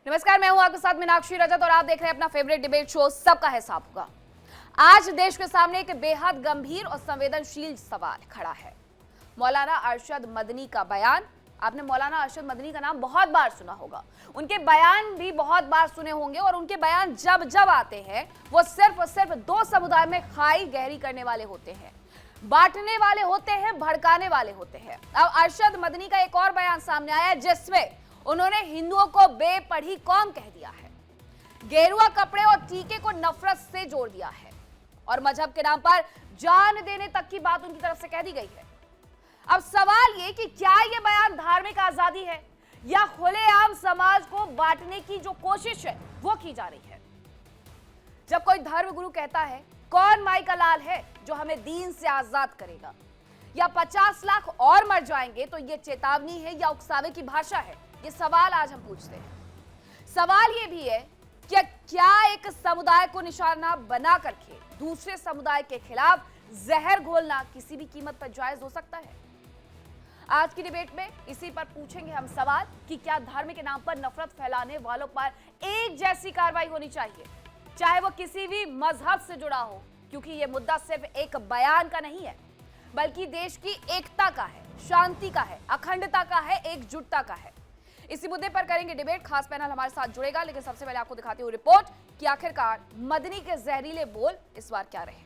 नमस्कार, मैं हूं आपके साथ मीनाक्षी रजत और आप देख रहे हैं अपना फेवरेट डिबेट शो सबका है साफ होगा। आज देश के सामने एक बेहद गंभीर और संवेदनशील सवाल खड़ा है। मौलाना अरशद मदनी का बयान। आपने मौलाना अरशद मदनी का नाम बहुत बार सुना होगा, उनके बयान भी बहुत बार सुने होंगे और उनके बयान जब जब आते हैं वो सिर्फ और सिर्फ दो समुदाय में खाई गहरी करने वाले होते हैं, बांटने वाले होते हैं, भड़काने वाले होते हैं। अब अरशद मदनी का एक और बयान सामने आया है जिसमें उन्होंने हिंदुओं को बेपढ़ी कौम कह दिया है, गेरुआ कपड़े और टीके को नफरत से जोड़ दिया है और मजहब के नाम पर जान देने तक की बात उनकी तरफ से कह दी गई है। अब सवाल ये कि क्या ये बयान धार्मिक आजादी है या खुलेआम समाज को बांटने की जो कोशिश है वो की जा रही है। जब कोई धर्म गुरु कहता है कौन माई का लाल है जो हमें दीन से आजाद करेगा, या 50 लाख और मर जाएंगे, तो ये चेतावनी है या उकसावे की भाषा है? ये सवाल आज हम पूछते हैं। सवाल ये भी है कि क्या एक समुदाय को निशाना बना करके दूसरे समुदाय के खिलाफ जहर घोलना किसी भी कीमत पर जायज हो सकता है? आज की डिबेट में इसी पर पूछेंगे हम सवाल कि क्या धर्म के नाम पर नफरत फैलाने वालों पर एक जैसी कार्रवाई होनी चाहिए, चाहे वो किसी भी मजहब से जुड़ा हो, क्योंकि ये मुद्दा सिर्फ एक बयान का नहीं है बल्कि देश की एकता का है, शांति का है, अखंडता का है, एकजुटता का है। इसी मुद्दे पर करेंगे डिबेट। खास पैनल हमारे साथ जुड़ेगा, लेकिन सबसे पहले आपको दिखाती हूँ रिपोर्ट कि आखिरकार मदनी के जहरीले बोल इस बार क्या रहे।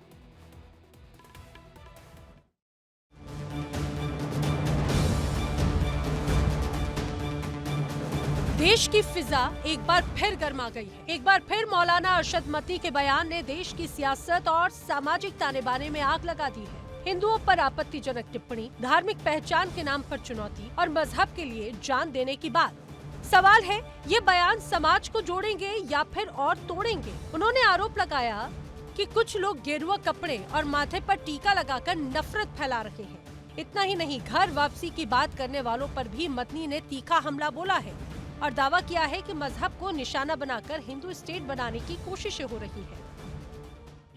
देश की फिजा एक बार फिर गर्मा गई है। एक बार फिर मौलाना अरशद मदनी के बयान ने देश की सियासत और सामाजिक ताने बाने में आग लगा दी है। हिंदुओं पर आपत्तिजनक टिप्पणी, धार्मिक पहचान के नाम पर चुनौती और मजहब के लिए जान देने की बात। सवाल है, ये बयान समाज को जोड़ेंगे या फिर और तोड़ेंगे? उन्होंने आरोप लगाया कि कुछ लोग गेरुआ कपड़े और माथे पर टीका लगाकर नफरत फैला रहे हैं। इतना ही नहीं, घर वापसी की बात करने वालों पर भी मदनी ने तीखा हमला बोला है और दावा किया है कि मजहब को निशाना बनाकर हिंदू स्टेट बनाने की कोशिशें हो रही है।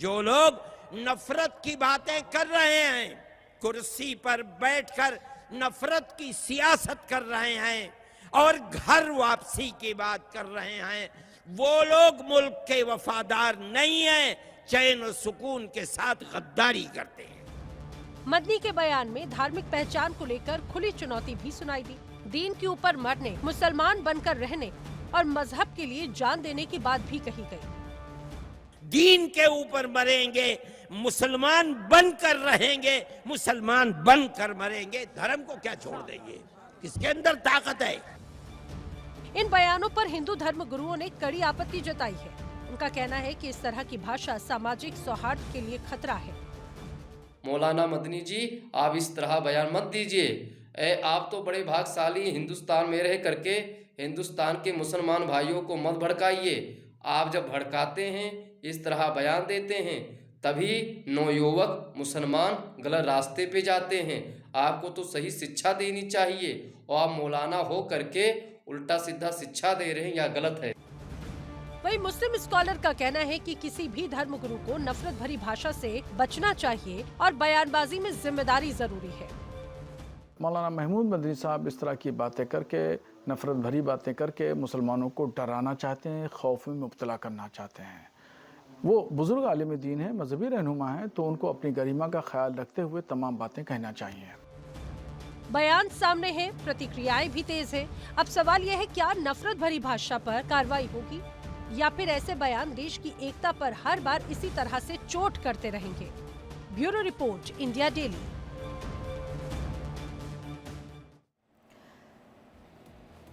जो लोग नफरत की बातें कर रहे हैं, कुर्सी पर बैठकर नफरत की सियासत कर रहे हैं और घर वापसी की बात कर रहे हैं, वो लोग मुल्क के वफादार नहीं हैं, चैन और सुकून के साथ गद्दारी करते हैं। मदनी के बयान में धार्मिक पहचान को लेकर खुली चुनौती भी सुनाई दी। दीन के ऊपर मरने, मुसलमान बनकर रहने और मजहब के लिए जान देने की बात भी कही गई। दीन के ऊपर मरेंगे, मुसलमान बनकर रहेंगे, मुसलमान बनकर मरेंगे, धर्म को क्या छोड़ देंगे? किसके अंदर ताकत है? इन बयानों पर हिंदू धर्म गुरुओं ने कड़ी आपत्ति जताई है। उनका कहना है कि इस तरह की भाषा सामाजिक सौहार्द के लिए खतरा है। मौलाना मदनी जी, आप इस तरह बयान मत दीजिए। आप तो बड़े भाग्यशाली हिंदुस्तान में रह करके हिंदुस्तान के मुसलमान भाइयों को मत भड़काइए। आप जब भड़काते हैं, इस तरह बयान देते हैं, तभी नवयुवक मुसलमान गलत रास्ते पे जाते हैं। आपको तो सही शिक्षा देनी चाहिए और आप मौलाना हो करके उल्टा सीधा शिक्षा दे रहे हैं, या गलत है। वही मुस्लिम स्कॉलर का कहना है कि किसी भी धर्म गुरु को नफरत भरी भाषा से बचना चाहिए और बयानबाजी में जिम्मेदारी जरूरी है। मौलाना महमूद मदनी साहब इस तरह की बातें करके, नफरत भरी बातें करके मुसलमानों को डराना चाहते हैं, खौफ में मुब्तला करना चाहते हैं। वो बुजुर्ग आलिम दीन है, मजहबी रहनुमा है, तो उनको अपनी गरिमा का ख्याल रखते हुए तमाम बातें कहना चाहिए। बयान सामने है, प्रतिक्रियाएं भी तेज है। अब सवाल यह है, क्या नफरत भरी भाषा पर कार्रवाई होगी या फिर ऐसे बयान देश की एकता पर हर बार इसी तरह से चोट करते रहेंगे? Bureau report, India daily.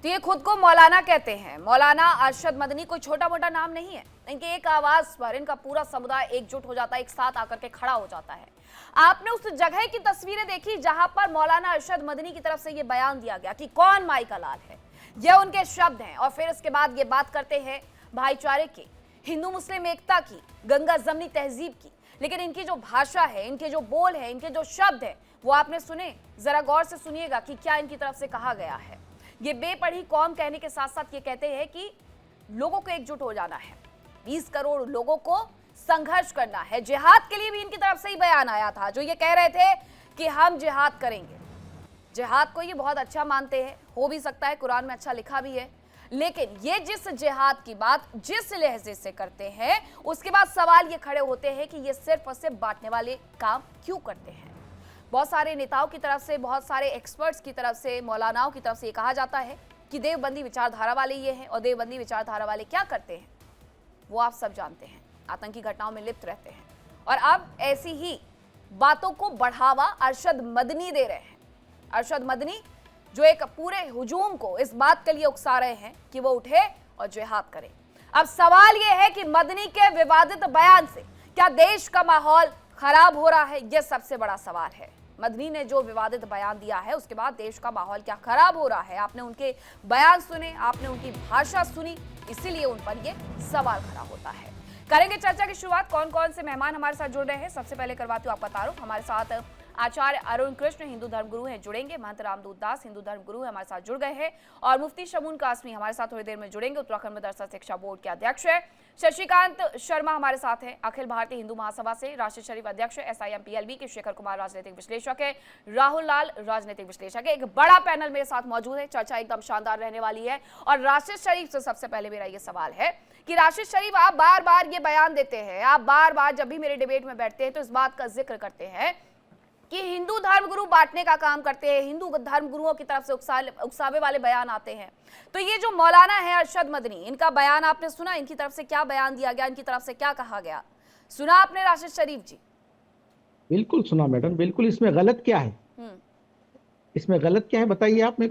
तो ये खुद को मौलाना कहते हैं। मौलाना अरशद मदनी कोई छोटा मोटा नाम नहीं है। इनके एक आवाज पर इनका पूरा समुदाय एकजुट हो जाता है, एक साथ आकर के खड़ा हो जाता है। आपने उस जगह की तस्वीरें देखी जहां पर मौलाना अरशद मदनी की तरफ से ये बयान दिया गया कि कौन माई का लाल है, ये उनके शब्द हैं। और फिर इसके बाद ये बात करते हैं भाईचारे की, हिंदू मुस्लिम एकता की, गंगा जमनी तहजीब की। लेकिन इनकी जो भाषा है, इनके जो बोल है, इनके जो शब्द है, वो आपने सुने? जरा गौर से सुनिएगा कि क्या इनकी तरफ से कहा गया है। ये बेपढ़ी कौम कहने के साथ साथ ये कहते हैं कि लोगों को एकजुट हो जाना है, 20 करोड़ लोगों को संघर्ष करना है। जिहाद के लिए भी इनकी तरफ से ही बयान आया था, जो ये कह रहे थे कि हम जिहाद करेंगे। जिहाद को ये बहुत अच्छा मानते हैं, हो भी सकता है, कुरान में अच्छा लिखा भी है, लेकिन ये जिस जिहाद की बात जिस लहजे से करते हैं, उसके बाद सवाल ये खड़े होते हैं कि ये सिर्फ और सिर्फ बांटने वाले काम क्यों करते हैं। बहुत सारे नेताओं की तरफ से, बहुत सारे एक्सपर्ट्स की तरफ से, मौलानाओं की तरफ से ये कहा जाता है कि देवबंदी विचारधारा वाले ये हैं, और देवबंदी विचारधारा वाले क्या करते हैं वो आप सब जानते हैं, आतंकी घटनाओं में लिप्त रहते हैं। और अब ऐसी ही बातों को बढ़ावा अरशद मदनी दे रहे हैं। अरशद मदनी जो एक पूरे हुजूम को इस बात के लिए उकसा रहे हैं कि वो उठे और जिहाद करे। अब सवाल ये है कि मदनी के विवादित बयान से क्या देश का माहौल खराब हो रहा है? यह सबसे बड़ा सवाल है। मदनी ने जो विवादित बयान दिया है उसके बाद देश का माहौल क्या खराब हो रहा है? आपने उनके बयान सुने, आपने उनकी भाषा सुनी, इसीलिए उन पर यह सवाल खड़ा होता है। करेंगे चर्चा की शुरुआत। कौन कौन से मेहमान हमारे साथ जुड़ रहे हैं, सबसे पहले करवाती हूँ आपका तारुफ। हमारे साथ आचार्य अरुण कृष्ण हिंदू धर्मगुरु हैं, जुड़ेंगे। महंत रामदूत दास हिंदू धर्मगुरु हमारे साथ जुड़ गए हैं, और मुफ्ती शमून कासमी हमारे साथ थोड़ी देर में जुड़ेंगे, उत्तराखंड मदरसा शिक्षा बोर्ड के अध्यक्ष है। शशिकांत शर्मा हमारे साथ हैं, अखिल भारतीय हिंदू महासभा से राष्ट्रीय शरीफ अध्यक्ष है। SIMPLB के शेखर कुमार राजनीतिक विश्लेषक है, राहुल लाल राजनीतिक विश्लेषक है। एक बड़ा पैनल मेरे साथ मौजूद है, चर्चा एकदम शानदार रहने वाली है। और राशिद शरीफ से सबसे पहले मेरा ये सवाल है कि राशिद शरीफ, आप बार बार ये बयान देते हैं, आप बार बार जब भी मेरे डिबेट में बैठते हैं तो इस बात का जिक्र करते हैं कि हिंदू धर्मगुरु बांटने का काम करते हैं, हिंदू धर्मगुरुओं की तरफ से उकसावे वाले बयान आते हैं। तो ये जो मौलाना है अरशद मदनी, इनका बयान आपने सुना? इनकी तरफ से क्या बयान दिया गया, इनकी तरफ से क्या कहा गया, सुना आपने राशिद शरीफ जी? बिल्कुल सुना मैडम, बिल्कुल। इसमें गलत क्या है? इसमें गलत क्या है बताइए आप। नहीं,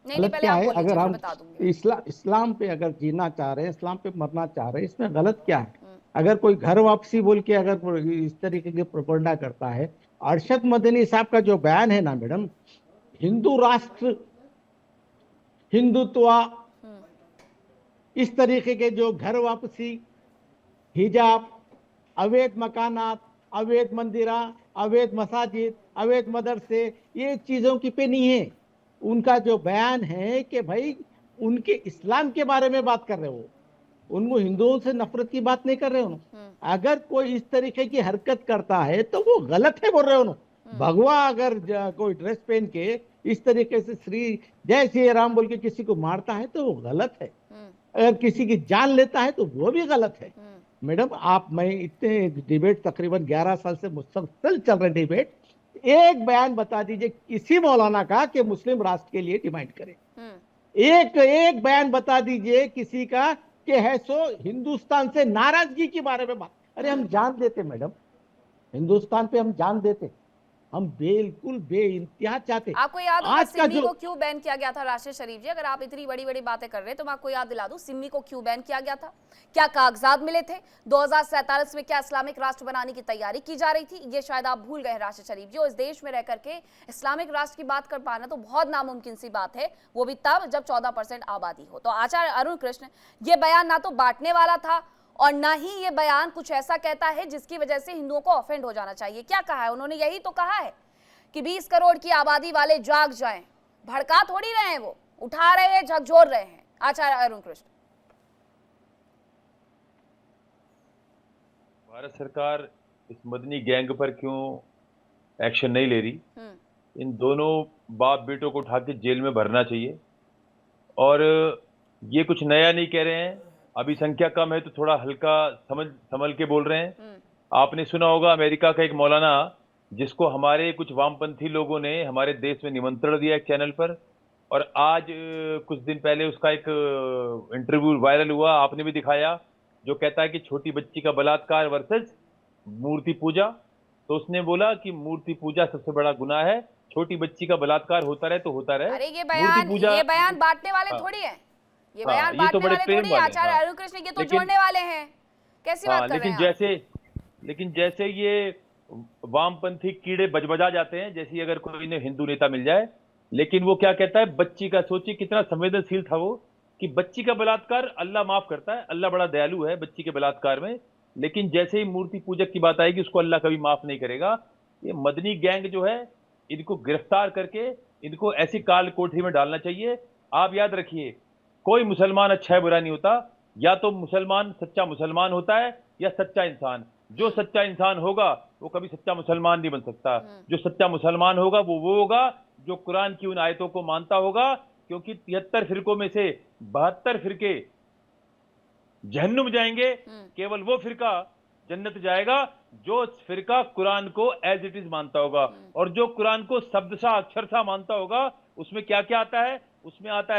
गलत पहले क्या आप है? बोलिए, अगर हम बता दूंगी। इस्लाम पे अगर जीना चाह रहे हैं, इस्लाम पे मरना चाह रहे हैं, इसमें गलत क्या है? अगर कोई घर वापसी बोल के अगर इस तरीके की प्रोपेगेंडा करता है, अरशद मदनी साहब का जो बयान है ना मैडम, हिंदू राष्ट्र, हिंदुत्व, इस तरीके के जो घर वापसी, हिजाब, अवैध मकानात, अवैध मंदिरा, अवैध मसाजिद, अवैध मदरसे, ये चीजों की पे नहीं है। उनका जो बयान है कि भाई उनके इस्लाम के बारे में बात कर रहे हो, उनको हिंदुओं से नफरत की बात नहीं कर रहे हो। अगर कोई इस तरीके की हरकत करता है तो वो गलत है बोल रहे हो। भगवा अगर कोई ड्रेस पहन के इस तरीके से श्री जय श्री राम बोल के किसी को मारता है तो वो गलत है। अगर किसी की जान लेता है तो वो भी गलत है। मैडम आप, मैं इतने डिबेट तकरीबन 11 साल से मुसलसल चल रहे डिबेट, एक बयान बता दीजिए किसी मौलाना का कि मुस्लिम राष्ट्र के लिए डिमांड करे। एक बयान बता दीजिए किसी का कि है सो हिंदुस्तान से नाराजगी के बारे में बात। अरे हम जान देते मैडम, हिंदुस्तान पे हम जान देते, हम बिल्कुल बेइंतहा चाहते। आपको याद होगा आज का सिमी जो को क्यों बैन किया गया था राशिद शरीफ जी? अगर आप इतनी बड़ी बड़ी बातें कर रहे हैं तो मैं आपको याद दिला दूं, सिमी को क्यों बैन किया गया था, क्या कागजात मिले थे? 2047 में क्या इस्लामिक राष्ट्र बनाने की तैयारी की जा रही थी? ये शायद आप भूल गए राशिद शरीफ जी। और इस देश में रह करके इस्लामिक राष्ट्र की बात कर पाना तो बहुत नामुमकिन सी बात है, वो भी तब जब 14% आबादी हो। तो आचार्य अरुण कृष्ण, ये बयान ना तो बांटने वाला था और ना ही ये बयान कुछ ऐसा कहता है जिसकी वजह से हिंदुओं को ऑफेंड हो जाना चाहिए। क्या कहा है उन्होंने? यही तो कहा है कि 20 करोड़ की आबादी वाले जाग जाएं। भड़का थोड़ी रहे हैं, वो उठा रहे हैं, झकझोर रहे हैं। आचार्य अरुण कृष्ण, भारत सरकार इस मदनी गैंग पर क्यों एक्शन नहीं ले रही? इन दोनों बाप बेटों को उठा के जेल में भरना चाहिए। और ये कुछ नया नहीं कह रहे हैं, अभी संख्या कम है तो थोड़ा हल्का संभल के बोल रहे हैं। आपने सुना होगा अमेरिका का एक मौलाना जिसको हमारे कुछ वामपंथी लोगों ने हमारे देश में निमंत्रण दिया एक चैनल पर, और आज कुछ दिन पहले उसका एक इंटरव्यू वायरल हुआ, आपने भी दिखाया, जो कहता है कि छोटी बच्ची का बलात्कार वर्सेस मूर्ति पूजा। तो उसने बोला कि मूर्ति पूजा सबसे बड़ा गुनाह है, छोटी बच्ची का बलात्कार होता रहे तो होता रहे। अरे ये बयान बांटने वाले थोड़ी है, ये बयान ये तो बांटने बड़े वाले प्रेम थोड़ी है। वाले, आचार्य अरुण कृष्ण ये तो जोड़ने वाले हैं। कैसी बात कर रहे हैं आप? लेकिन जैसे ये वामपंथी कीड़े बजबजा जाते हैं, जैसे अगर कोई ने हिंदू नेता मिल जाए, लेकिन वो क्या कहता है, बच्ची का, सोचिए कितना संवेदनशील था वो, कि बच्ची का बलात्कार अल्लाह माफ करता है, अल्लाह बड़ा दयालु है बच्ची के बलात्कार में, लेकिन जैसे ही मूर्ति पूजक की बात आएगी उसको अल्लाह कभी माफ नहीं करेगा। ये मदनी गैंग जो है, इनको गिरफ्तार करके इनको ऐसी काल कोठरी में डालना चाहिए। आप याद रखिए, कोई मुसलमान अच्छा है बुरा नहीं होता, या तो मुसलमान सच्चा मुसलमान होता है या सच्चा इंसान। जो सच्चा इंसान होगा वो कभी सच्चा मुसलमान नहीं बन सकता। जो सच्चा मुसलमान होगा वो होगा जो कुरान की उन आयतों को मानता होगा क्योंकि 73 फिरकों में से 72 फिरके जहन्नुम जाएंगे, केवल वो फिरका जन्नत जाएगा जो फिरका कुरान को एज इट इज मानता होगा। और जो कुरान को शब्दशः अक्षरशः मानता होगा, उसमें क्या क्या आता है? उसमें आता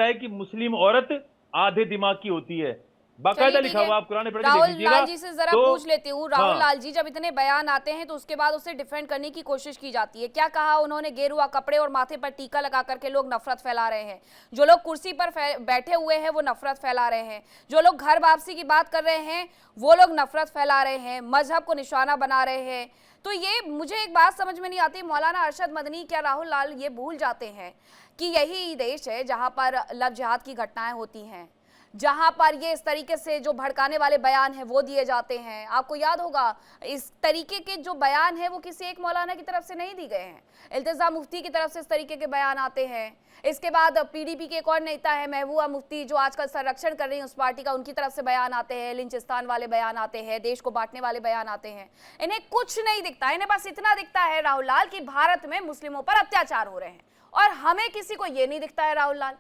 है कि मुस्लिम औरत आधे दिमाग की होती है, बाकायदा लिखा हुआ, आप कुरान पढ़ के देख राहुल लीजिएगा। लाल जी से जरा पूछ लेती हूँ। राहुल हाँ। लाल जी, जब इतने बयान आते हैं तो उसके बाद उसे डिफेंड करने की कोशिश की जाती है। क्या कहा उन्होंने? गेरुआ कपड़े और माथे पर टीका लगा करके लोग नफरत फैला रहे हैं। जो लोग कुर्सी पर बैठे हुए हैं वो नफरत फैला रहे हैं। जो लोग घर वापसी की बात कर रहे हैं वो लोग नफरत फैला रहे हैं, मजहब को निशाना बना रहे हैं। तो ये मुझे एक बात समझ में नहीं आती, मौलाना अरशद मदनी, क्या राहुल लाल ये भूल जाते हैं कि यही देश है जहां पर लव जिहाद की घटनाएं होती हैं, जहां पर ये इस तरीके से जो भड़काने वाले बयान हैं वो दिए जाते हैं? आपको याद होगा इस तरीके के जो बयान है वो किसी एक मौलाना की तरफ से नहीं दी गए हैं, इल्तिजा मुफ्ती की तरफ से इस तरीके के बयान आते हैं। इसके बाद पीडीपी के एक और नेता है महबूबा मुफ्ती, जो आजकल संरक्षण कर रही है उस पार्टी का, उनकी तरफ से बयान आते हैं, लिंचिस्तान वाले बयान आते हैं, देश को बांटने वाले बयान आते हैं। इन्हें कुछ नहीं दिखता, इन्हें बस इतना दिखता है राहुल लाल कि भारत में मुस्लिमों पर अत्याचार हो रहे हैं, और हमें किसी को ये नहीं दिखता है राहुल लाल।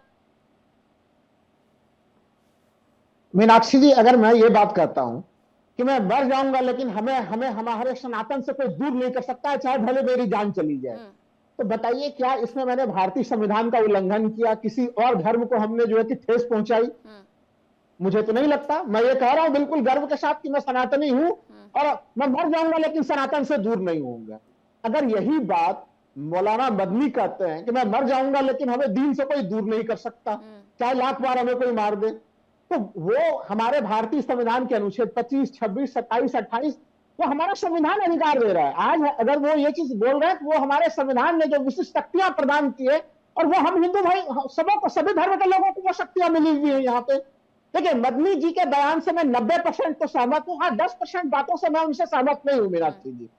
मीनाक्षी जी, अगर मैं ये बात कहता हूं कि मैं मर जाऊंगा लेकिन हमें हमारे सनातन से कोई दूर नहीं कर सकता है, चाहे भले मेरी जान चली जाए, तो बताइए क्या इसमें मैंने भारतीय संविधान का उल्लंघन किया? किसी और धर्म को हमने जो है कि ठेस पहुंचाई? मुझे तो नहीं लगता। मैं ये कह रहा हूं बिल्कुल गर्व के साथ कि मैं सनातनी हूं और मैं मर जाऊंगा लेकिन सनातन से दूर नहीं होऊंगा। अगर यही बात मौलाना मदनी कहते हैं कि मैं मर जाऊंगा लेकिन हमें दीन से कोई दूर नहीं कर सकता, चाहे लाख बार हमें कोई मार दे, तो वो हमारे भारतीय संविधान के अनुच्छेद 25, 26, 27, 28 वो हमारा संविधान अधिकार दे रहा है। आज अगर वो ये चीज बोल रहे हैं वो हमारे संविधान ने जो विशिष्ट शक्तियां प्रदान की है, और वो हम हिंदू भाई सबको, सभी धर्म के लोगों को वो शक्तियां मिली हुई है यहाँ पे। देखिए, मदनी जी के बयान से मैं 90% तो सहमत हूँ। हाँ, 10% बातों से मैं उनसे सहमत नहीं हूँ मीनाक्षी जी,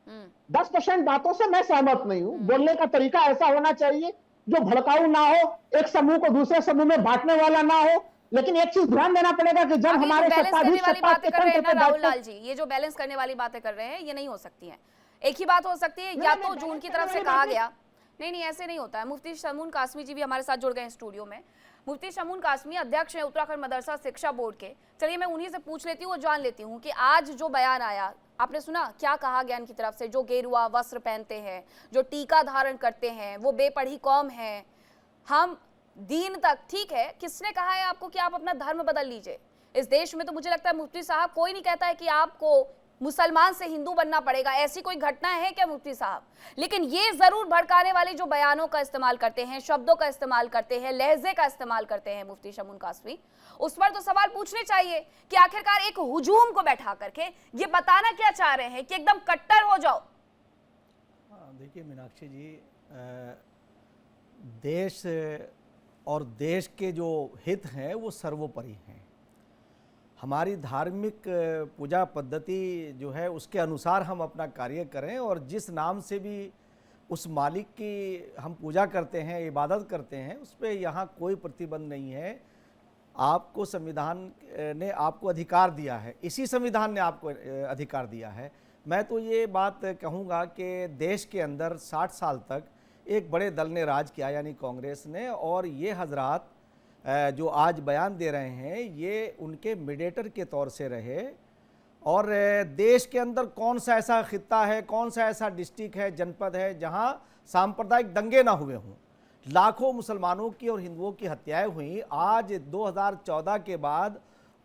10% बातों से मैं सहमत नहीं हूँ। बोलने का तरीका ऐसा होना चाहिए जो भड़काऊ ना हो, एक समूह को दूसरे समूह में बांटने वाला ना हो। लेकिन एक चीज ध्यान देना पड़ेगा कि जब हमारे सत्ताधीश बातें कर रहे हैं ना राहुल लाल जी, ये जो बैलेंस करने वाली बातें कर रहे हैं ये नहीं हो सकती हैं। एक ही बात हो सकती है, या तो जो उनकी तरफ से कहा गया, नहीं ऐसे नहीं होता है। मुफ्ती शमून कासमी जी भी हमारे साथ जुड़ गए हैं स्टूडियो में। मुफ्ती शमून कासमी अध्यक्ष है उत्तराखंड मदरसा शिक्षा बोर्ड के। चलिए मैं उन्हीं से पूछ लेती हूँ, जान लेती हूँ कि आज जो बयान आया, आपने सुना क्या कहा गया इनकी तरफ से? जो गेरुआ वस्त्र पहनते हैं, जो टीका धारण करते हैं, वो बेपढ़ी कौम है, हम दीन तक, ठीक है, किसने कहा है आपको कि आप अपना धर्म बदल लीजिए? इस देश में तो मुझे लगता है मुफ्ती साहब कोई नहीं कहता है कि आपको मुसलमान से हिंदू बनना पड़ेगा, ऐसी कोई घटना है क्या मुफ्ती साहब? लेकिन ये जरूर भड़काने वाले जो बयानों का इस्तेमाल करते हैं, शब्दों का इस्तेमाल करते हैं, लहजे का इस्तेमाल करते हैं मुफ्ती शमून कासमी, उस पर तो सवाल पूछने चाहिए कि आखिरकार एक हुजूम को बैठा करके ये बताना क्या चाह रहे हैं कि एकदम कट्टर हो जाओ? देखिए मीनाक्षी जी, देश और देश के जो हित हैं वो सर्वोपरि हैं। हमारी धार्मिक पूजा पद्धति जो है उसके अनुसार हम अपना कार्य करें, और जिस नाम से भी उस मालिक की हम पूजा करते हैं, इबादत करते हैं, उस पर यहाँ कोई प्रतिबंध नहीं है। आपको संविधान ने आपको अधिकार दिया है, इसी संविधान ने आपको अधिकार दिया है। मैं तो ये बात कहूँगा कि देश के अंदर 60 साल तक एक बड़े दल ने राज किया, यानी कांग्रेस ने, और ये हजरात जो आज बयान दे रहे हैं ये उनके मीडिएटर के तौर से रहे। और देश के अंदर कौन सा ऐसा खित्ता है, कौन सा ऐसा डिस्ट्रिक्ट है, जनपद है जहां सांप्रदायिक दंगे ना हुए हों? लाखों मुसलमानों की और हिंदुओं की हत्याएं हुई। आज 2014 के बाद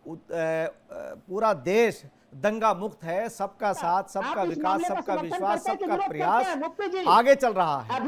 पूरा देश दंगा मुक्त है। सबका साथ, सबका विकास, सबका विश्वास, सबका प्रयास आगे चल रहा है।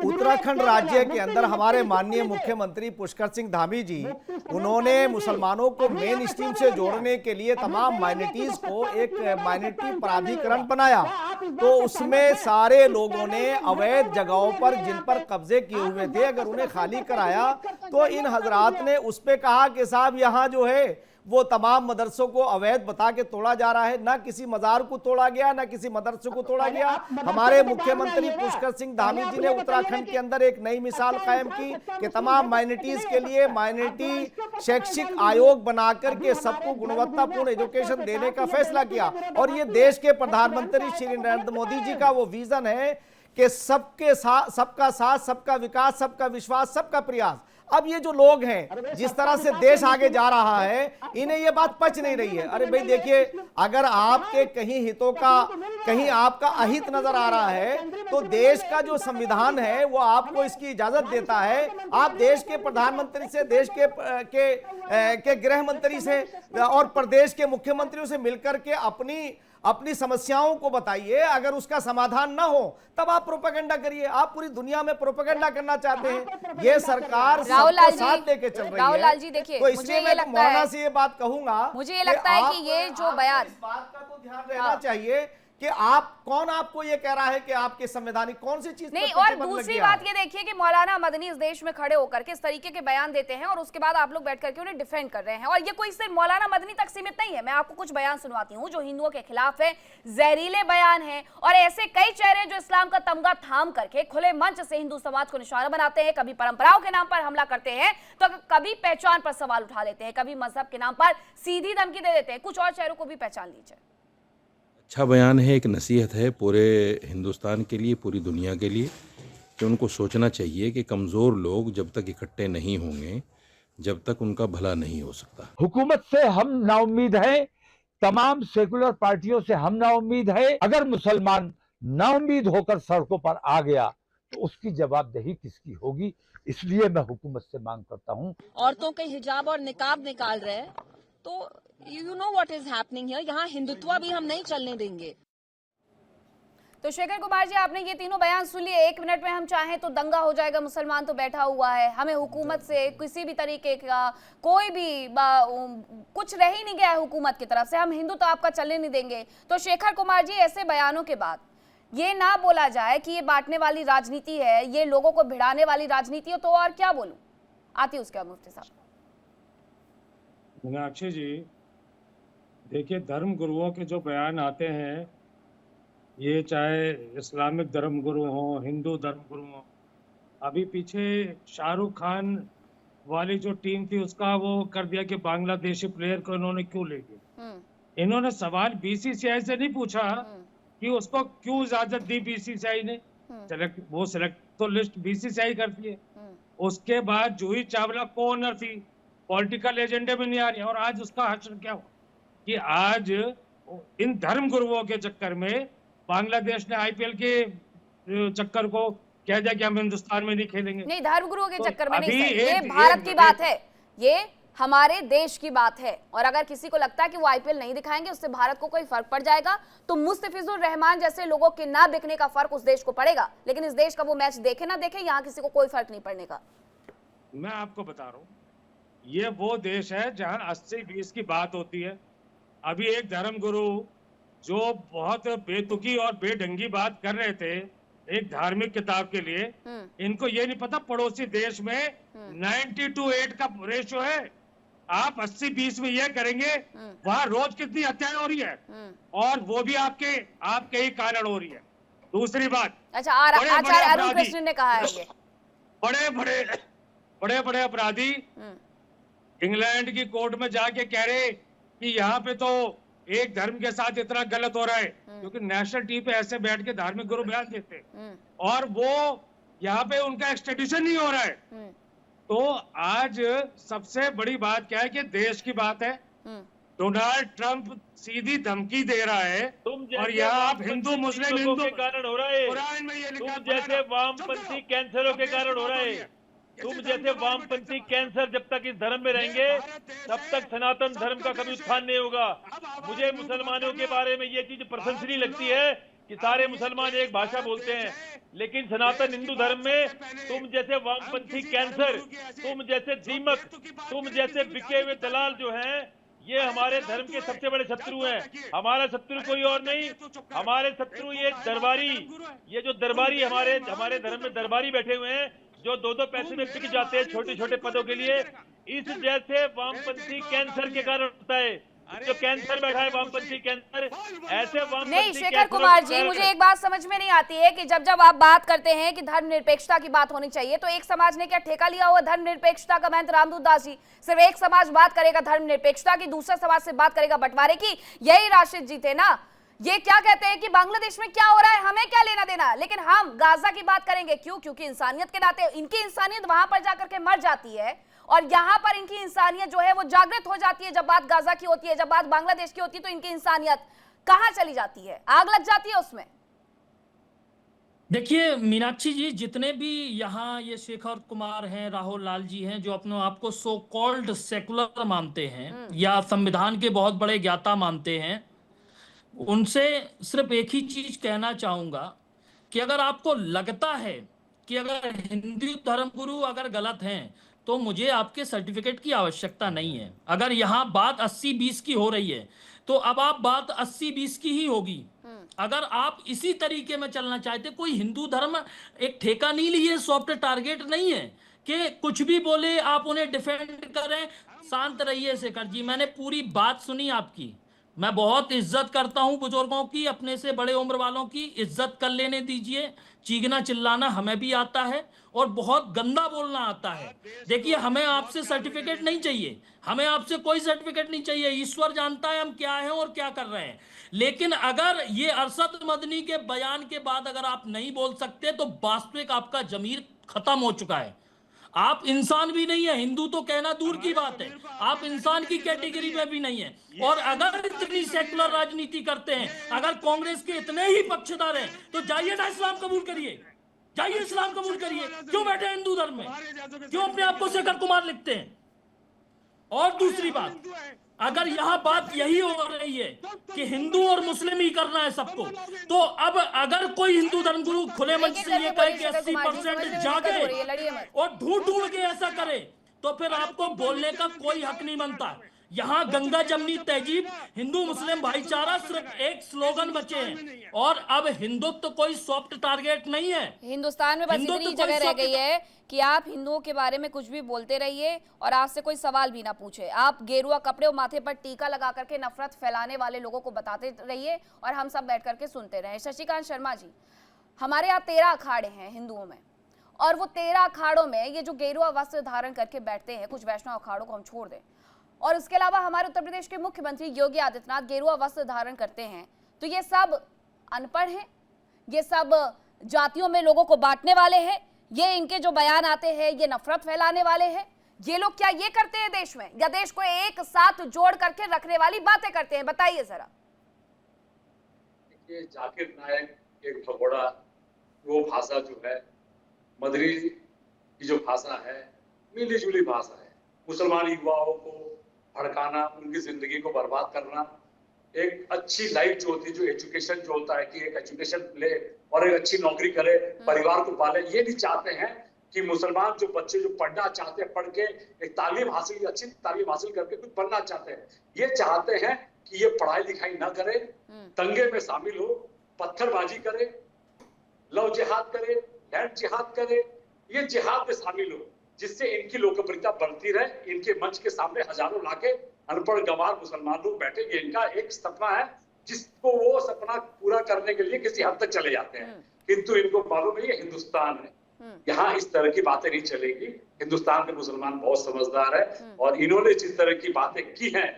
उत्तराखंड राज्य के अंदर हमारे माननीय मुख्यमंत्री पुष्कर सिंह धामी जी, उन्होंने मुसलमानों को मेन स्ट्रीम से जोड़ने के लिए तमाम माइनॉरिटीज को एक माइनॉरिटी प्राधिकरण बनाया, तो उसमें सारे लोगों ने अवैध जगहों पर जिन पर कब्जे किए हुए थे, अगर उन्हें खाली कराया तो इन हजरात ने उस पर कहा कि साहब यहाँ जो है वो तमाम मदरसों को अवैध बता के तोड़ा जा रहा है। ना किसी मजार को तोड़ा गया, ना किसी मदरसे को तोड़ा गया। हमारे मुख्यमंत्री पुष्कर सिंह धामी जी ने उत्तराखंड के अंदर एक नई मिसाल कायम की कि तमाम माइनॉरिटीज के लिए माइनॉरिटी शैक्षिक आयोग बनाकर के सबको गुणवत्तापूर्ण एजुकेशन देने का फैसला किया। और ये देश के प्रधानमंत्री श्री नरेंद्र मोदी जी का वो विजन है कि सबके साथ, सबका साथ, सबका विकास, सबका विश्वास, सबका प्रयास। अब ये जो लोग हैं, जिस तरह से देश आगे जा रहा है, इन्हें ये बात पच नहीं रही है। अरे भाई देखिए, अगर आपके कहीं हितों का, कहीं आपका अहित नजर आ रहा है, तो देश का जो संविधान है वो आपको इसकी इजाजत देता है। आप देश के प्रधानमंत्री से, देश के गृह मंत्री से और प्रदेश के मुख्यमंत्रियों से मिलकर के अपनी समस्याओं को बताइए। अगर उसका समाधान ना हो तब आप प्रोपेगेंडा करिए। आप पूरी दुनिया में प्रोपेगेंडा करना चाहते हैं। ये सरकार सबको साथ लेके चल रही है। राहुल लाल जी देखिए, तो इसलिए मैं मौलाना से ये बात कहूंगा, मुझे ये लगता है कि ये जो बयान, इस बात का तो ध्यान रहना चाहिए कि आप कौन, आपको ये कह रहा है कि आपके संवैधानिक कौन सी चीज नहीं। और दूसरी बात ये देखिए कि मौलाना मदनी इस देश में खड़े होकर के इस तरीके के बयान देते हैं और उसके बाद आप लोग बैठ करके उन्हें डिफेंड कर रहे हैं। और ये कोई सिर्फ मौलाना मदनी तक सीमित नहीं है। मैं आपको कुछ बयान सुनवाती हूँ जो हिंदुओं के खिलाफ है, जहरीले बयान है, और ऐसे कई चेहरे जो इस्लाम का तमगा थाम करके खुले मंच से हिंदू समाज को निशाना बनाते हैं। कभी परंपराओं के नाम पर हमला करते हैं, तो कभी पहचान पर सवाल उठा लेते हैं, कभी मजहब के नाम पर सीधी धमकी दे देते हैं। कुछ और चेहरों को भी पहचान लीजिए। अच्छा बयान है, एक नसीहत है पूरे हिंदुस्तान के लिए, पूरी दुनिया के लिए, कि उनको सोचना चाहिए कि कमज़ोर लोग जब तक इकट्ठे नहीं होंगे, जब तक उनका भला नहीं हो सकता। हुकूमत से हम नाउम्मीद हैं, तमाम सेकुलर पार्टियों से हम नाउम्मीद है। अगर मुसलमान नाउम्मीद होकर सड़कों पर आ गया तो उसकी जवाबदेही किसकी होगी? इसलिए मैं हुकूमत से मांग करता हूँ। औरतों के हिजाब और निकाब निकाल रहे हैं, तो you know what is happening here. यहाँ हिंदुत्व भी हम नहीं चलने देंगे। तो शेखर कुमार जी, आपने ये तीनों बयान सुन लिए। 1 मिनट में हम चाहें तो दंगा हो जाएगा, मुसलमान तो बैठा हुआ है, हमें हुकूमत से किसी भी तरीके का कोई भी कुछ रह ही नहीं गया है हुकूमत की तरफ से, हम हिंदू तो आपका चलने नहीं देंगे। तो शेखर कुमार जी, ऐसे बयानों के बाद ये ना बोला जाए कि ये बांटने वाली राजनीति है, ये लोगों को भिड़ाने वाली राजनीति है, तो और क्या बोलूं? आती उसके मुफ्ती साहब। मीनाक्षी जी देखिए, धर्म गुरुओं के जो बयान आते हैं, ये चाहे इस्लामिक धर्म गुरु हो, हिंदू धर्म गुरु हो, अभी पीछे शाहरुख खान वाली जो टीम थी उसका वो कर दिया कि बांग्लादेशी प्लेयर को इन्होंने क्यों ले गए। इन्होंने सवाल बीसीसीआई से नहीं पूछा कि उसको क्यों इजाजत दी बीसीसीआई ने। सिलेक्ट तो लिस्ट बीसीसीआई करती है। उसके बाद जूही चावला को ओनर थी, पॉलिटिकल एजेंडे में नहीं आ रही। और आज उसका हश्र क्या हुआ कि आज इन धर्म गुरुओं के चक्कर में बांग्लादेश ने आईपीएल के चक्कर को कह दिया कि हम हिंदुस्तान में नहीं खेलेंगे। नहीं, धर्म गुरुओं के तो चक्कर में नहीं सर, ये एक भारत की बात है, ये हमारे देश की बात है। और अगर किसी को लगता है कि वो आईपीएल नहीं दिखाएंगे उससे भारत को कोई फर्क पड़ जाएगा, तो मुस्तफिजुर रहमान जैसे लोगों के ना बिकने का फर्क उस देश को पड़ेगा। लेकिन इस देश का वो मैच देखे ना देखे, यहाँ किसी को कोई फर्क नहीं पड़ने का। मैं आपको बता रहा हूँ, ये वो देश है जहाँ 80-20 की बात होती है। अभी एक धर्म गुरु जो बहुत बेतुकी और बेढंगी बात कर रहे थे एक धार्मिक किताब के लिए, इनको ये नहीं पता पड़ोसी देश में 90-8 का रेशियो है। आप 80-20 में ये करेंगे, वहां रोज कितनी हत्याएं हो रही है, और वो भी आपके ही कारण हो रही है। दूसरी बात, अच्छा, आचार्य अरुण कृष्ण ने कहा है ये बड़े बड़े अपराधी इंग्लैंड की कोर्ट में जाके कह रहे कि यहाँ पे तो एक धर्म के साथ इतना गलत हो रहा है, क्योंकि नेशनल टीवी पे ऐसे बैठ के धार्मिक गुरु बयान देते और वो यहाँ पे उनका एक्सट्रेडिशन नहीं हो रहा है। तो आज सबसे बड़ी बात क्या है कि देश की बात है। डोनाल्ड ट्रंप सीधी धमकी दे रहा है, और यहाँ आप हिंदू मुस्लिम हिंदू के कारण हो रहा है, कुरान में ये लिखा, तुम जैसे वामपंथी कैंसरों के कारण हो रहा है। तुम जैसे वामपंथी कैंसर जब तक इस धर्म में रहेंगे तब तक सनातन धर्म का कभी उत्थान नहीं होगा। मुझे मुसलमानों के बारे में ये चीज प्रशंसनीय लगती है कि सारे मुसलमान एक भाषा बोलते हैं, लेकिन सनातन हिंदू धर्म में तुम जैसे वामपंथी कैंसर, तुम जैसे दीमक, तुम जैसे बिके हुए दलाल जो हैं, ये हमारे धर्म के सबसे बड़े शत्रु हैं। हमारा शत्रु कोई और नहीं, हमारे शत्रु ये दरबारी, ये जो दरबारी हमारे धर्म में दरबारी बैठे हुए हैं, जो 2-2 पैसे में बिक जाते हैं छोटे छोटे पदों के लिए। इस जैसे वामपंथी कैंसर के कारण होता है, जो कैंसर बैठा है वामपंथी कैंसर, ऐसे वामपंथी। नहीं शेखर कुमार जी, मुझे एक बात समझ में नहीं आती है कि जब आप बात करते हैं कि धर्मनिरपेक्षता की बात होनी चाहिए, तो एक समाज ने क्या ठेका लिया हुआ धर्मनिरपेक्षता का? महंत रामदूत दास जी, सिर्फ एक समाज बात करेगा धर्मनिरपेक्षता की, दूसरा समाज से बात करेगा बंटवारे की। यही राशिद जी थे ना, ये क्या कहते हैं कि बांग्लादेश में क्या हो रहा है हमें क्या लेना देना, लेकिन हम गाजा की बात करेंगे। क्यों? क्योंकि इंसानियत के नाते इनकी इंसानियत वहां पर जाकर के मर जाती है और यहाँ पर इनकी इंसानियत जो है वो जागृत हो जाती है। जब बात गाजा की होती है, जब बात बांग्लादेश की होती है, तो इनकी इंसानियत कहां चली जाती है? आग लग जाती है उसमें। देखिए मीनाक्षी जी, जितने भी यहाँ ये शेखर कुमार हैं, राहुल लाल जी हैं, जो अपने आप को सो कॉल्ड सेकुलर मानते हैं या संविधान के बहुत बड़े ज्ञाता मानते हैं, उनसे सिर्फ एक ही चीज कहना चाहूंगा कि अगर आपको लगता है कि अगर हिंदू धर्मगुरु अगर गलत हैं तो मुझे आपके सर्टिफिकेट की आवश्यकता नहीं है। अगर यहाँ बात 80-20 की हो रही है तो अब आप बात 80-20 की ही होगी। अगर आप इसी तरीके में चलना चाहते, कोई हिंदू धर्म एक ठेका नहीं लिए, सॉफ्ट टारगेट नहीं है कि कुछ भी बोले आप उन्हें डिफेंड करें। शांत रहिए शेखर जी, मैंने पूरी बात सुनी आपकी। मैं बहुत इज्जत करता हूं बुजुर्गों की, अपने से बड़े उम्र वालों की इज्जत कर लेने दीजिए। चीखना चिल्लाना हमें भी आता है और बहुत गंदा बोलना आता है। देखिए हमें आपसे सर्टिफिकेट नहीं चाहिए, हमें आपसे कोई सर्टिफिकेट नहीं चाहिए। ईश्वर जानता है हम क्या हैं और क्या कर रहे हैं। लेकिन अगर ये अरशद मदनी के बयान के बाद अगर आप नहीं बोल सकते तो वास्तविक आपका जमीर खत्म हो चुका है। आप इंसान भी नहीं है, हिंदू तो कहना दूर की बात है, आप इंसान की कैटेगरी में भी नहीं है। और अगर इतनी सेकुलर राजनीति करते हैं, अगर कांग्रेस के इतने ही पक्षधर हैं, तो जाइए ना इस्लाम कबूल करिए, जाइए इस्लाम कबूल करिए। क्यों बैठे हिंदू धर्म में? क्यों अपने आप को शेखर कुमार लिखते हैं? और दूसरी बात, अगर यहाँ बात यही हो रही है कि हिंदू और मुस्लिम ही करना है सबको, तो अब अगर कोई हिंदू धर्मगुरु खुले मन से ये कहे कि 80% जागे और ढूंढ ढूंढ के ऐसा करे, तो फिर आपको बोलने का कोई हक नहीं बनता। यहाँ गंगा जमनी तहजीब, हिंदू मुस्लिम भाईचारा सिर्फ एक स्लोगन बचे हैं और अब हिंदुत्व कोई सॉफ्ट टारगेट नहीं है। हिंदुस्तान में बस इतनी जगह रह गई है कि आप हिंदुओं के बारे में कुछ भी बोलते रहिए और आपसे कोई सवाल भी ना पूछे। आप गेरुआ कपड़े और माथे पर टीका लगा करके नफरत फैलाने वाले लोगों को बताते रहिए और हम सब बैठ करके सुनते रहे। शशिकांत शर्मा जी, हमारे यहाँ 13 अखाड़े हैं हिंदुओं में, और वो 13 अखाड़ों में ये जो गेरुआ वस्त्र धारण करके बैठते हैं, कुछ वैष्णव अखाड़ों को हम छोड़ दें, और उसके अलावा हमारे उत्तर प्रदेश के मुख्यमंत्री योगी आदित्यनाथ गेरुआ वस्त्र धारण करते हैं, तो ये सब अनपढ़ हैं, ये सब जातियों में लोगों को बांटने वाले हैं, ये इनके जो बयान आते हैं ये नफरत फैलाने वाले हैं। ये लोग क्या ये करते हैं देश में, या देश को एक साथ जोड़ करके रखने वाली बातें करते हैं? बताइए जरा। जाकिर नायक एक भगोड़ा, वो भाषा जो है मदरी की जो भाषा है, मिली जुली भाषा है। मुसलमान युवाओं को भड़काना, उनकी जिंदगी को बर्बाद करना, एक अच्छी लाइफ जो होती है, जो एजुकेशन जो होता है कि एक एजुकेशन ले और एक अच्छी नौकरी करे, परिवार को पाले, ये नहीं चाहते हैं कि मुसलमान जो बच्चे जो पढ़ना चाहते हैं, पढ़ के एक तालीम हासिल, अच्छी तालीम हासिल करके कुछ बनना चाहते हैं, ये चाहते हैं कि ये पढ़ाई लिखाई ना करे, दंगे में शामिल हो, पत्थरबाजी करे, लव जिहाद करे, लैंड जिहाद करे, ये जिहाद में शामिल हो, जिससे इनकी लोकप्रियता बढ़ती रहे। इनके मंच के सामने हजारों लाखे अनपढ़ गंवार मुसलमान लोग बैठे, ये इनका एक सपना है जिसको वो सपना पूरा करने के लिए किसी हद तक चले जाते हैं। किंतु इनको मालूम है ये हिंदुस्तान है, यहाँ इस तरह की बातें नहीं चलेगी। हिंदुस्तान के मुसलमान बहुत समझदार है और इन्होंने जिस तरह की बातें की हैं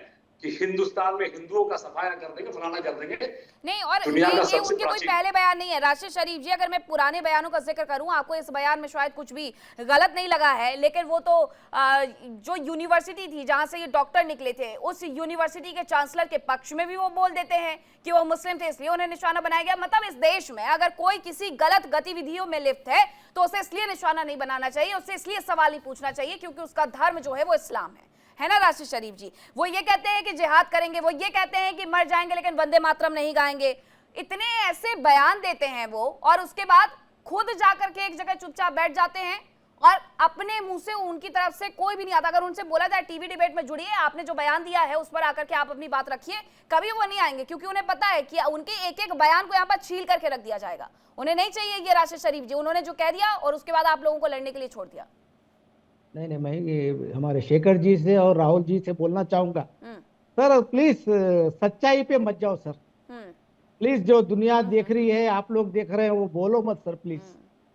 कि हिंदुस्तान में हिंदुओं का सफाया कर देंगे, फलाना कर देंगे, नहीं। और ये उनके कोई पहले बयान नहीं है। राशिद शरीफ जी, अगर मैं पुराने बयानों का जिक्र करूं, आपको इस बयान में शायद कुछ भी गलत नहीं लगा है, लेकिन वो तो जो यूनिवर्सिटी थी जहां से ये डॉक्टर निकले थे, उस यूनिवर्सिटी के चांसलर के पक्ष में भी वो बोल देते हैं कि वो मुस्लिम थे इसलिए उन्हें निशाना बनाया गया। मतलब इस देश में अगर कोई किसी गलत गतिविधियों में लिप्त है तो उसे इसलिए निशाना नहीं बनाना चाहिए, उससे इसलिए सवाल नहीं पूछना चाहिए क्योंकि उसका धर्म जो है वो इस्लाम है ना राशिद शरीफ जी? वो ये कहते हैं कि जिहाद करेंगे, वो ये कहते हैं कि मर जाएंगे लेकिन वंदे मातरम नहीं गाएंगे। इतने ऐसे बयान देते हैं वो, और उसके बाद खुद जाकर के एक जगह चुपचाप बैठ जाते हैं और अपने मुंह से उनकी तरफ से कोई भी नहीं आता। अगर उनसे बोला जाए टीवी डिबेट में जुड़िए, आपने जो बयान दिया है उस पर आकर के आप अपनी बात रखिए, कभी वो नहीं आएंगे क्योंकि उन्हें पता है कि उनके एक एक बयान को यहाँ पर छील करके रख दिया जाएगा। उन्हें नहीं चाहिए ये राशिद शरीफ जी, उन्होंने जो कह दिया और उसके बाद आप लोगों को लड़ने के लिए छोड़ दिया। नहीं, मैं ये हमारे शेखर जी से और राहुल जी से बोलना चाहूंगा, सर प्लीज सच्चाई पे मत जाओ सर, प्लीज। जो दुनिया देख रही है, आप लोग देख रहे हैं, वो बोलो मत सर, प्लीज।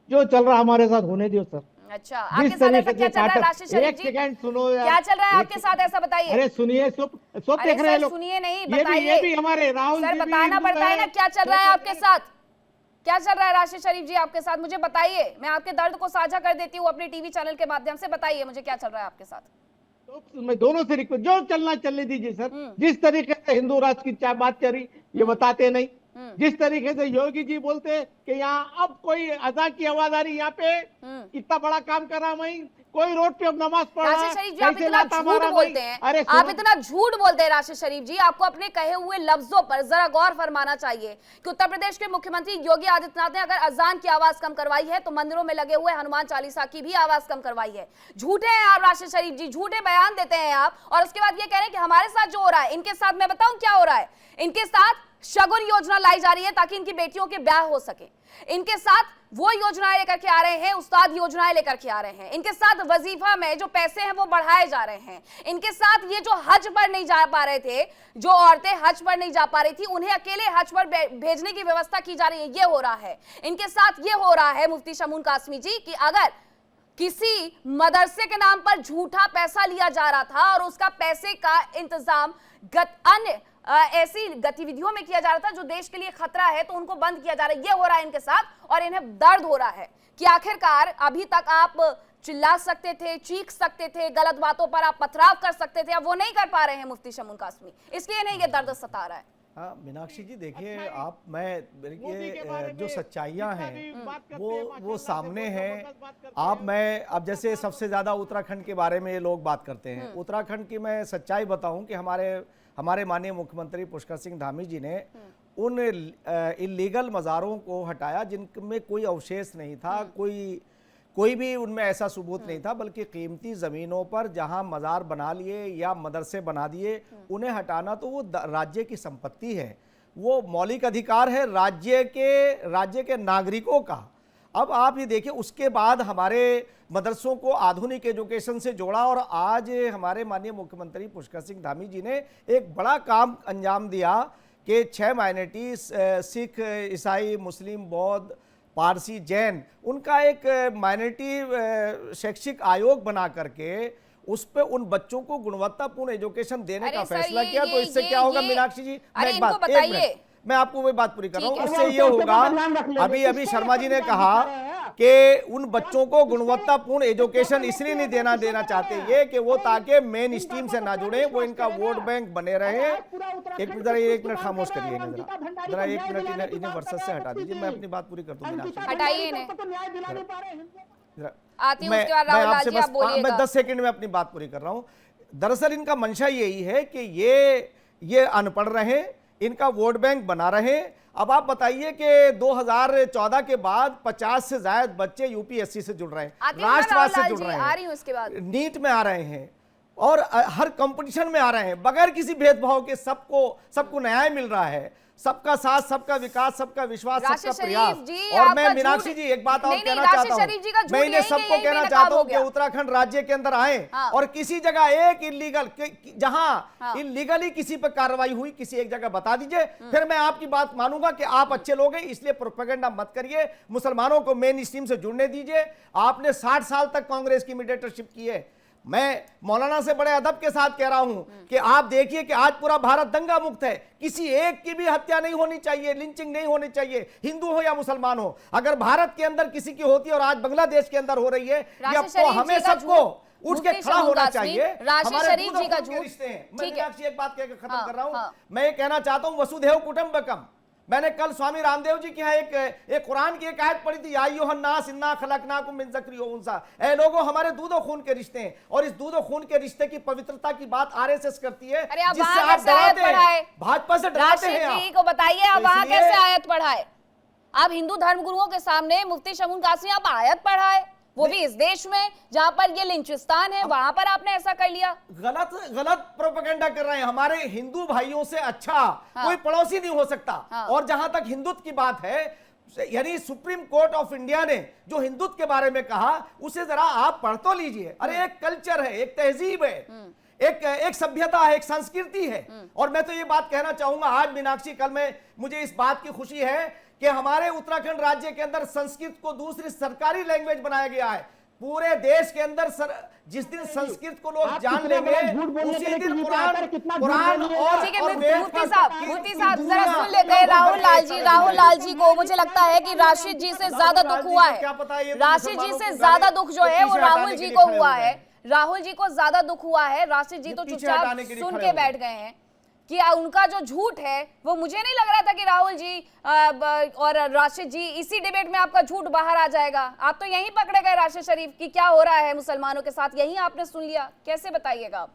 जो चल रहा हमारे साथ होने दो सर। अच्छा, आपके साथ ऐसा क्या चल रहा है राशिद शरीफ एक जी? सेकंड सुनो यार, क्या चल रहा है आपके साथ, ऐसा बताइए। अरे सुनिए, सब अरे देख रहे हैं सर लोग। सुनिए नहीं, ये बताइए। भी हमारे राहुल सर जी भी बताना हिंदू पड़ता है ना, क्या चल रहा है आपके साथ, क्या चल रहा है राशिद शरीफ जी आपके साथ, मुझे बताइए। मैं आपके दर्द को साझा कर देती हूँ अपने टीवी चैनल के माध्यम से, बताइए मुझे क्या चल रहा है आपके साथ। तो मैं दोनों से रिक्वेस्ट, जो चलना चलने दीजिए सर। जिस तरीके से हिंदू राष्ट्र की बात करी, ये बताते नहीं। जिस तरीके से योगी जी बोलते कि यहाँ अब कोई अदा की आवाज आ रही, यहाँ पे इतना बड़ा काम करा मैं, कोई रोड पे अब नमाज पढ़ रहा है, राशिद शरीफ जी आप कैसे इतना लाता झूठ मारा बोलते मैं। हैं, अरे आप इतना झूठ बोलते हैं राशिद शरीफ जी, आपको अपने कहे हुए लफ्जों पर जरा गौर फरमाना चाहिए कि उत्तर प्रदेश के मुख्यमंत्री योगी आदित्यनाथ ने अगर अजान की आवाज कम करवाई है तो मंदिरों में लगे हुए हनुमान चालीसा की भी आवाज कम करवाई है। झूठे हैं आप राशिद शरीफ जी, झूठे बयान देते हैं आप, और उसके बाद ये कह रहे हैं कि हमारे साथ जो हो रहा है, इनके साथ मैं बताऊं क्या हो रहा है, इनके साथ शगुन योजना लाई जा रही है ताकि इनकी बेटियों के ब्याह हो सके। इनके साथ वो योजनाएं लेकर के आ रहे हैं, उस्ताद योजनाएं लेकर के आ रहे हैं। इनके साथ वजीफा में जो पैसे हैं वो बढ़ाए जा रहे हैं। इनके साथ ये जो हज पर नहीं जा पा रहे थे, जो औरतें हज पर नहीं जा पा रही थी, उन्हें अकेले हज पर भेजने की व्यवस्था की जा रही है, ये हो रहा है। इनके साथ ये हो रहा है मुफ्ती शमून कासमी जी कि अगर किसी मदरसे के नाम पर झूठा पैसा लिया जा रहा था और उसका पैसे का इंतजाम अन्य ऐसी गतिविधियों में किया जा रहा था जो देश के लिए खतरा है, तो उनको बंद किया जा रहा है। ये हो रहा है इनके साथ, और इन्हें दर्द हो रहा है कि आखिरकार अभी तक आप चिल्ला सकते थे, चीख सकते थे, गलत बातों पर आप पथराव कर सकते थे, अब वो नहीं कर पा रहे हैं मुफ्ती शमून कासमी, इसलिए इन्हें ये दर्द सता रहा है। हाँ मीनाक्षी जी देखिए, आप मैं जो सच्चाइयाँ हैं वो सामने हैं। अब जैसे सबसे ज़्यादा उत्तराखंड के बारे में ये लोग बात करते हैं। उत्तराखंड की मैं सच्चाई बताऊं कि हमारे माननीय मुख्यमंत्री पुष्कर सिंह धामी जी ने उन इलीगल मज़ारों को हटाया जिनमें कोई अवशेष नहीं था, कोई भी उनमें ऐसा सबूत नहीं था, बल्कि कीमती ज़मीनों पर जहां मज़ार बना लिए या मदरसे बना दिए, उन्हें हटाना तो वो राज्य की संपत्ति है, वो मौलिक अधिकार है राज्य के नागरिकों का। अब आप ये देखिए, उसके बाद हमारे मदरसों को आधुनिक एजुकेशन से जोड़ा, और आज हमारे माननीय मुख्यमंत्री पुष्कर सिंह धामी जी ने एक बड़ा काम अंजाम दिया कि 6 माइनॉरिटी सिख, ईसाई, मुस्लिम, बौद्ध, पारसी, जैन, उनका एक माइनॉरिटी शैक्षिक आयोग बना करके उस पे उन बच्चों को गुणवत्तापूर्ण एजुकेशन देने का फैसला किया। तो इससे क्या होगा मीनाक्षी जी, मैं आपको वही बात पूरी कर रहा हूँ, इससे ये होगा, अभी शर्मा जी ने कहा कि उन बच्चों को गुणवत्तापूर्ण एजुकेशन इसलिए नहीं देना चाहते ये कि वो ताकि मेन स्ट्रीम से ना जुड़े, वो इनका वोट बैंक बने रहे। एक मिनट खामोश करिए, जरा एक मिनट इन्हें वर्सेस से हटा दीजिए, मैं अपनी बात पूरी कर दूं। मैं 10 सेकंड में अपनी बात पूरी कर रहा हूं। दरअसल इनका मंशा यही है कि ये अनपढ़ रहे, इनका वोट बैंक बना रहे। अब आप बताइए कि 2014 के बाद 50 से ज्यादा बच्चे यूपीएससी से जुड़ रहे हैं, राष्ट्रवाद से जुड़ रहे हैं, नीट में आ रहे हैं और हर कंपटीशन में आ रहे हैं, बगैर किसी भेदभाव के सबको न्याय मिल रहा है, सबका साथ, सबका विकास, सबका विश्वास, सबका प्रयास। और मैं मीनाक्षी जी एक बात और कहना चाहता हूं, मैं इन्हें सबको कहना चाहता हूं कि उत्तराखंड राज्य के अंदर आए और किसी जगह एक इलीगल, जहां इलीगली किसी पर कार्रवाई हुई, किसी एक जगह बता दीजिए, फिर मैं आपकी बात मानूंगा कि आप अच्छे लोग हैं, इसलिए प्रोपेगेंडा मत करिए, मुसलमानों को मेन स्ट्रीम से जुड़ने दीजिए। आपने 60 साल तक कांग्रेस की मीडिएटरशिप की है। मैं मौलाना से बड़े अदब के साथ कह रहा हूं कि आप देखिए कि आज पूरा भारत दंगा मुक्त है, किसी एक की भी हत्या नहीं होनी चाहिए, लिंचिंग नहीं होनी चाहिए, हिंदू हो या मुसलमान हो। अगर भारत के अंदर किसी की होती है और आज बांग्लादेश के अंदर हो रही है, ये हमें सबको उठ के खड़ा होना चाहिए। हमारे दूध रिश्ते हैं। मैं मीनाक्षी एक बात कहकर खत्म कर रहा हूं, मैं ये कहना चाहता हूं वसुधैव कुटुंबकम। मैंने कल स्वामी रामदेव जी की यहाँ एक कुरान की एक आयत पढ़ी थी, या अय्युहन्नास इन्ना खलकनाकुम मिन ज़करिन व उन्सा। ऐ लोगों, हमारे दूध और खून के रिश्ते हैं, और इस दूध और खून के रिश्ते की पवित्रता की बात आरएसएस करती है, जिससे आप डराते हैं, भाजपा से डराते हैं। आप को बताइए, आप वहां कैसे आयत पढ़ाए? आप हिंदू धर्मगुरुओं के सामने मुफ्ती शमून कासमी आप आयत पढ़ाए, वो भी इस देश में जहां पर ये लिंचिस्तान है, वहां पर आपने ऐसा कर लिया। गलत प्रोपेगेंडा कर रहे हैं। हमारे हिंदू भाइयों से अच्छा कोई पड़ोसी नहीं हो सकता। और जहां तक हिंदुत्व की बात है, यानी सुप्रीम कोर्ट ऑफ इंडिया ने जो हिंदुत्व के बारे में कहा, उसे जरा आप पढ़ तो लीजिए। अरे एक कल्चर है, एक तहजीब है, एक सभ्यता है, एक संस्कृति है। और मैं तो ये बात कहना चाहूंगा आज मीनाक्षी, कल मुझे इस बात की खुशी है कि हमारे उत्तराखंड राज्य के अंदर संस्कृत को दूसरी सरकारी लैंग्वेज बनाया गया है। पूरे देश के अंदर जिस दिन संस्कृत को लोग जान लेंगे उसी दिन कुरान और ठीक है मुफ्ती साहब जरा सुन लेते हैं राहुल लाल जी को। मुझे लगता है कि राशिद जी से ज्यादा दुख हुआ है, राशिद जी से ज्यादा दुख जो है वो राहुल जी को हुआ है, राहुल जी को ज्यादा दुख हुआ है। राशिद जी तो चुपचाप सुन के बैठ गए हैं कि उनका जो झूठ है वो, मुझे नहीं लग रहा था कि राहुल जी और राशिद जी इसी डिबेट में आपका झूठ बाहर आ जाएगा। आप तो यहीं पकड़े गए राशिद शरीफ कि क्या हो रहा है मुसलमानों के साथ, यहीं आपने सुन लिया, कैसे बताइएगा आप?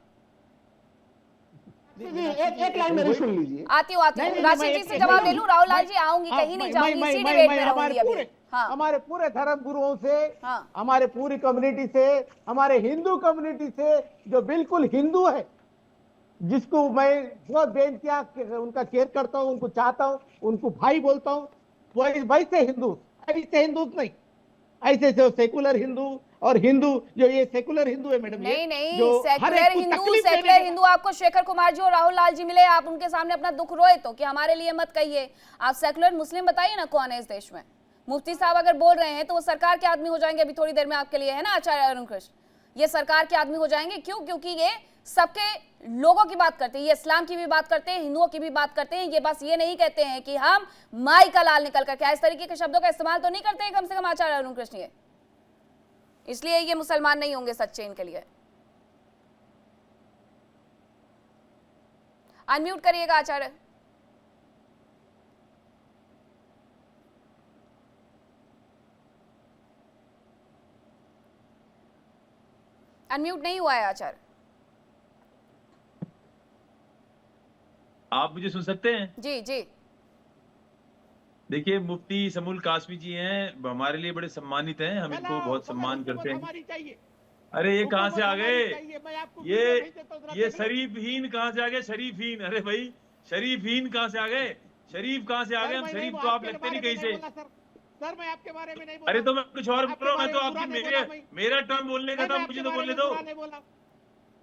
एक लाइन मेरी सुन लीजिए। आती हूँ राशिद जी से जवाब ले लूं। राहुल लाल जी आऊंगी, कहीं नहीं जाऊंगी, इसी डिबेट में रहूंगी अभी। हमारे पूरे धर्म गुरुओं से, हमारे पूरी कम्युनिटी से, हमारे हिंदू कम्युनिटी से जो बिल्कुल हिंदू है, जिसको मैं बहुत बेनतिया उनका केयर करता हूँ, उनको चाहता हूँ, उनको भाई बोलता हूँ, वैसे हिंदू, ऐसे हिंदू नहीं, ऐसे जो सेकुलर हिंदू और हिंदू जो ये सेकुलर हिंदू है मैडम, नहीं सेकुलर हिंदू आपको शेखर कुमार जी और राहुल लाल जी मिले, आप उनके सामने अपना दुख रोए तो कि हमारे लिए मत कहिए। आप सेकुलर मुस्लिम बताइए ना कौन है इस देश में। मुफ्ती साहब अगर बोल रहे हैं तो वो सरकार के आदमी हो जाएंगे अभी थोड़ी देर में आपके लिए, है ना आचार्य अरुण कृष्ण? ये सरकार के आदमी हो जाएंगे। क्यों? क्योंकि ये सबके लोगों की बात करते हैं, ये इस्लाम की भी बात करते हैं, हिंदुओं की भी बात करते हैं। ये बस ये नहीं कहते हैं कि हम माई का लाल निकल कर, क्या इस तरीके के शब्दों का इस्तेमाल तो नहीं करते हैं कम से कम आचार्य अरुण कृष्ण ये, इसलिए ये मुसलमान नहीं होंगे सच्चे इनके लिए। अनम्यूट करिएगा आचार्य। अनम्यूट नहीं हुआ है आचार्य। आप मुझे सुन सकते हैं? जी जी। देखिए, मुफ्ती समूल कासमी जी हैं, हमारे लिए बड़े सम्मानित हैं, हम इनको बहुत सम्मान करते हैं। अरे ये कहाँ से आ गए? ये शरीफहीन कहाँ से आ गए? शरीफहीन, अरे भाई शरीफहीन कहाँ से आ गए? शरीफ कहाँ से आ गए? हम शरीफ तो आप लगते नहीं कहीं से। सर मैं आपके बारे में नहीं बोला। अरे तो मैं कुछ और बोल रहा हूँ, मैं तो आपकी मेरा टर्म बोलने का था, मुझे तो बोलने दो।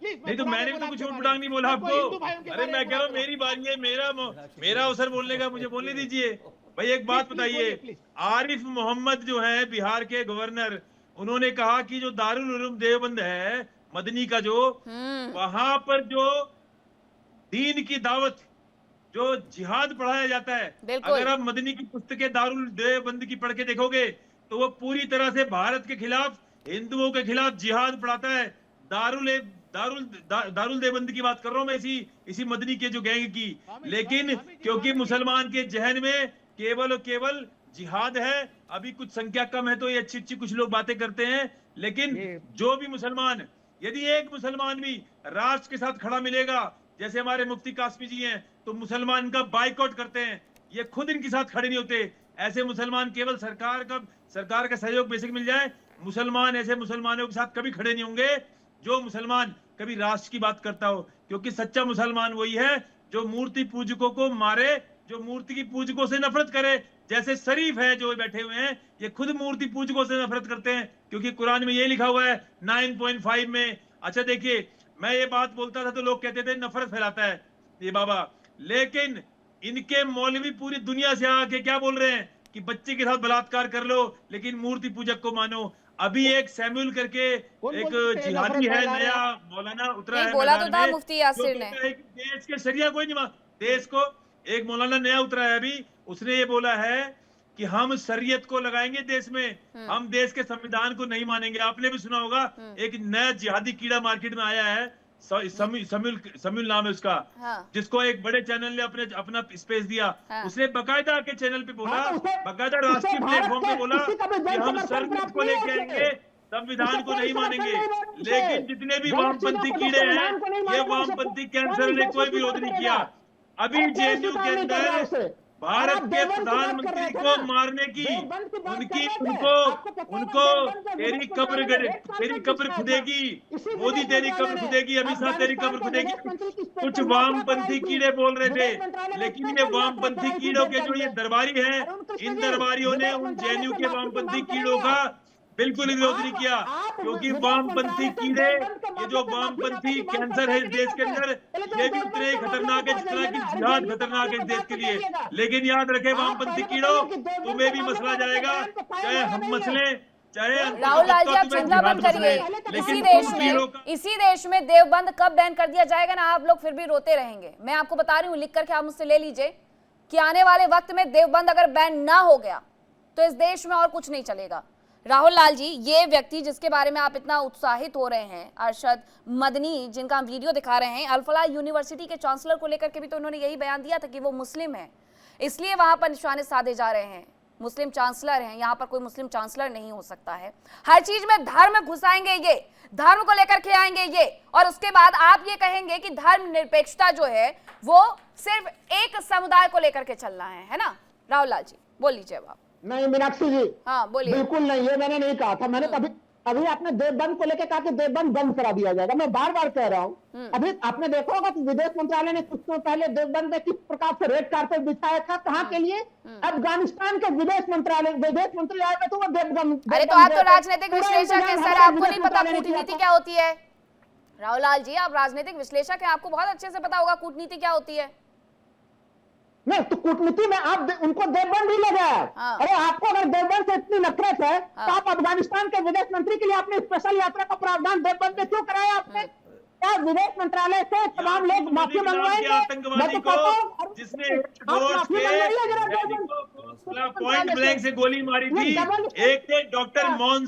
नहीं तो मैंने भी तो कुछ उठपटांग नहीं बोला आपको। अरे मैं कह रहा हूँ मेरी बारी है, मेरा अवसर बोलने का, मुझे बोलने दीजिए। भाई एक बात बताइए, आरिफ मोहम्मद जो है बिहार के गवर्नर, उन्होंने कहा कि जो दारुल उलूम देवबंद है मदनी का, जो वहां पर जो दीन की दावत, जो जिहाद पढ़ाया जाता है, अगर आप मदनी की पुस्तकें दारुल देवबंद की पढ़ के देखोगे तो वो पूरी तरह से भारत के खिलाफ, हिंदुओं के खिलाफ जिहाद पढ़ाता है। दारुल देवबंद की बात कर रहा हूं मैं, इसी मदनी के जो गैंग की। लेकिन क्योंकि मुसलमान के जहन में केवल और केवल जिहाद है, अभी कुछ संख्या कम है तो ये अच्छी कुछ लोग बातें करते हैं, लेकिन जो भी मुसलमान, यदि एक मुसलमान भी राष्ट्र के साथ खड़ा मिलेगा, जैसे हमारे मुफ्ती कासमी जी हैं, तो मुसलमान इनका बाइकआउट करते हैं, ये खुद इनके साथ खड़े नहीं होते। ऐसे मुसलमान केवल सरकार का सहयोग बेसिक मिल जाए, मुसलमान ऐसे मुसलमानों के साथ कभी खड़े नहीं होंगे जो मुसलमान कभी राष्ट्र की बात करता हो। क्योंकि सच्चा मुसलमान वही है जो मूर्ति पूजकों को मारे, जो मूर्ति की पूजकों से नफरत करे। जैसे शरीफ है जो बैठे हुए हैं, ये खुद मूर्ति पूजकों से नफरत करते हैं, क्योंकि कुरान में ये लिखा हुआ है 9.5 में। अच्छा देखिए, मैं ये बात बोलता था तो लोग कहते थे नफरत फैलाता है ये बाबा, लेकिन इनके मौलवी पूरी दुनिया से आके क्या बोल रहे हैं कि बच्चे के साथ बलात्कार कर लो लेकिन मूर्ति पूजक को मानो। अभी एक सैमुअल करके एक जिहादी है नया मौलाना उतरा है, बोला तो था मुफ्ती यासिर ने, देश के शरिया कोई नहीं, देश को एक मौलाना नया उतरा है अभी, उसने ये बोला है कि हम शरीयत को लगाएंगे देश में, हम देश के संविधान को नहीं मानेंगे। आपने भी सुना होगा एक नया जिहादी कीड़ा मार्केट में आया है, समील नाम है उसका, जिसको एक बड़े चैनल ने अपना स्पेस दिया। उसने बकायदा के चैनल पे बोला, बकायदा राष्ट्रीय प्लेटफॉर्म पे बोला कि हम शरीयत को लेके आएंगे, संविधान को नहीं मानेंगे। लेकिन जितने भी वामपंथी कीड़े हैं, ये वामपंथी कैंसर ने कोई विरोध नहीं किया। अभी जेएनयू के अंदर भारत के प्रधानमंत्री को मारने की उनको तेरी कब्र खुदेगी, मोदी तेरी कब्र खुदेगी, अमित शाह तेरी कब्र खुदेगी, कुछ वामपंथी कीड़े बोल रहे थे। लेकिन ये वामपंथी कीड़ों के जो ये दरबारी हैं, इन दरबारियों ने उन जेएनयू के वामपंथी कीड़ों का बिल्कुल विरोध नहीं किया, क्योंकि वामपंथी कीड़े, ये जो वामपंथी कैंसर है इस देश के अंदर, ये भी उतने खतरनाक है जितना कि जिहाद खतरनाक है इस देश के लिए। लेकिन याद रखे वामपंथी कीड़ों, तुम्हें भी मसला जाएगा, चाहे हम मसले, चाहे राहुल लाल जी, आप चिंता मत करिए। इसी देश में देवबंद कब बैन कर दिया जाएगा ना, आप लोग फिर भी रोते रहेंगे। मैं आपको बता रही हूँ, लिख करके आप मुझसे ले लीजिए कि आने वाले वक्त में देवबंद अगर बैन ना हो गया तो इस देश में और कुछ नहीं चलेगा। राहुल लाल जी, ये व्यक्ति जिसके बारे में आप इतना उत्साहित हो रहे हैं, अरशद मदनी, जिनका हम वीडियो दिखा रहे हैं, अल-फलाह यूनिवर्सिटी के चांसलर को लेकर के भी तो उन्होंने यही बयान दिया था कि वो मुस्लिम है, इसलिए वहां पर निशाने साधे जा रहे हैं। मुस्लिम चांसलर हैं, यहाँ पर कोई मुस्लिम चांसलर नहीं हो सकता है। हर चीज में धर्म घुसाएंगे, ये धर्म को लेकर के आएंगे ये, और उसके बाद आप ये कहेंगे कि धर्म निरपेक्षता जो है वो सिर्फ एक समुदाय को लेकर के चलना है ना? राहुल लाल जी, बोल लीजिए अब आप। नहीं मीनाक्षी जी, हाँ बोलिए। बिल्कुल नहीं, ये मैंने नहीं कहा था। मैंने अभी आपने देवबंद को लेकर कहा कि देवबंद बंद करा दिया जाएगा। मैं बार बार कह रहा हूँ, अभी आपने देखा होगा कि विदेश मंत्रालय ने कुछ समय पहले देवबंद में किस प्रकार से रेड कारपेट बिछाया था, कहाँ के लिए? अफगानिस्तान के विदेश मंत्री आए में तो वो देवबंद। अरे तो आप तो राजनीतिक विश्लेषक हैं सर, आपको नहीं पता कूटनीति क्या होती है? राहुल लाल जी, आप राजनीतिक विश्लेषक हैं, आपको बहुत अच्छे से पता होगा कूटनीति क्या होती है। नहीं तो कूटनीति में आप उनको देवबंद ही लगाया। अरे आपको अगर देवबंद से इतनी नफरत है तो आप अफगानिस्तान के विदेश मंत्री के लिए आपने स्पेशल यात्रा का प्रावधान देवबंद में क्यों कराया आपने? क्या विदेश मंत्रालय से तमाम लोग माफी मंगवाएंगे? आतंकवादी को जिसने पॉइंट ब्लैंक से गोली मारी थी, एक थे डॉक्टर मौन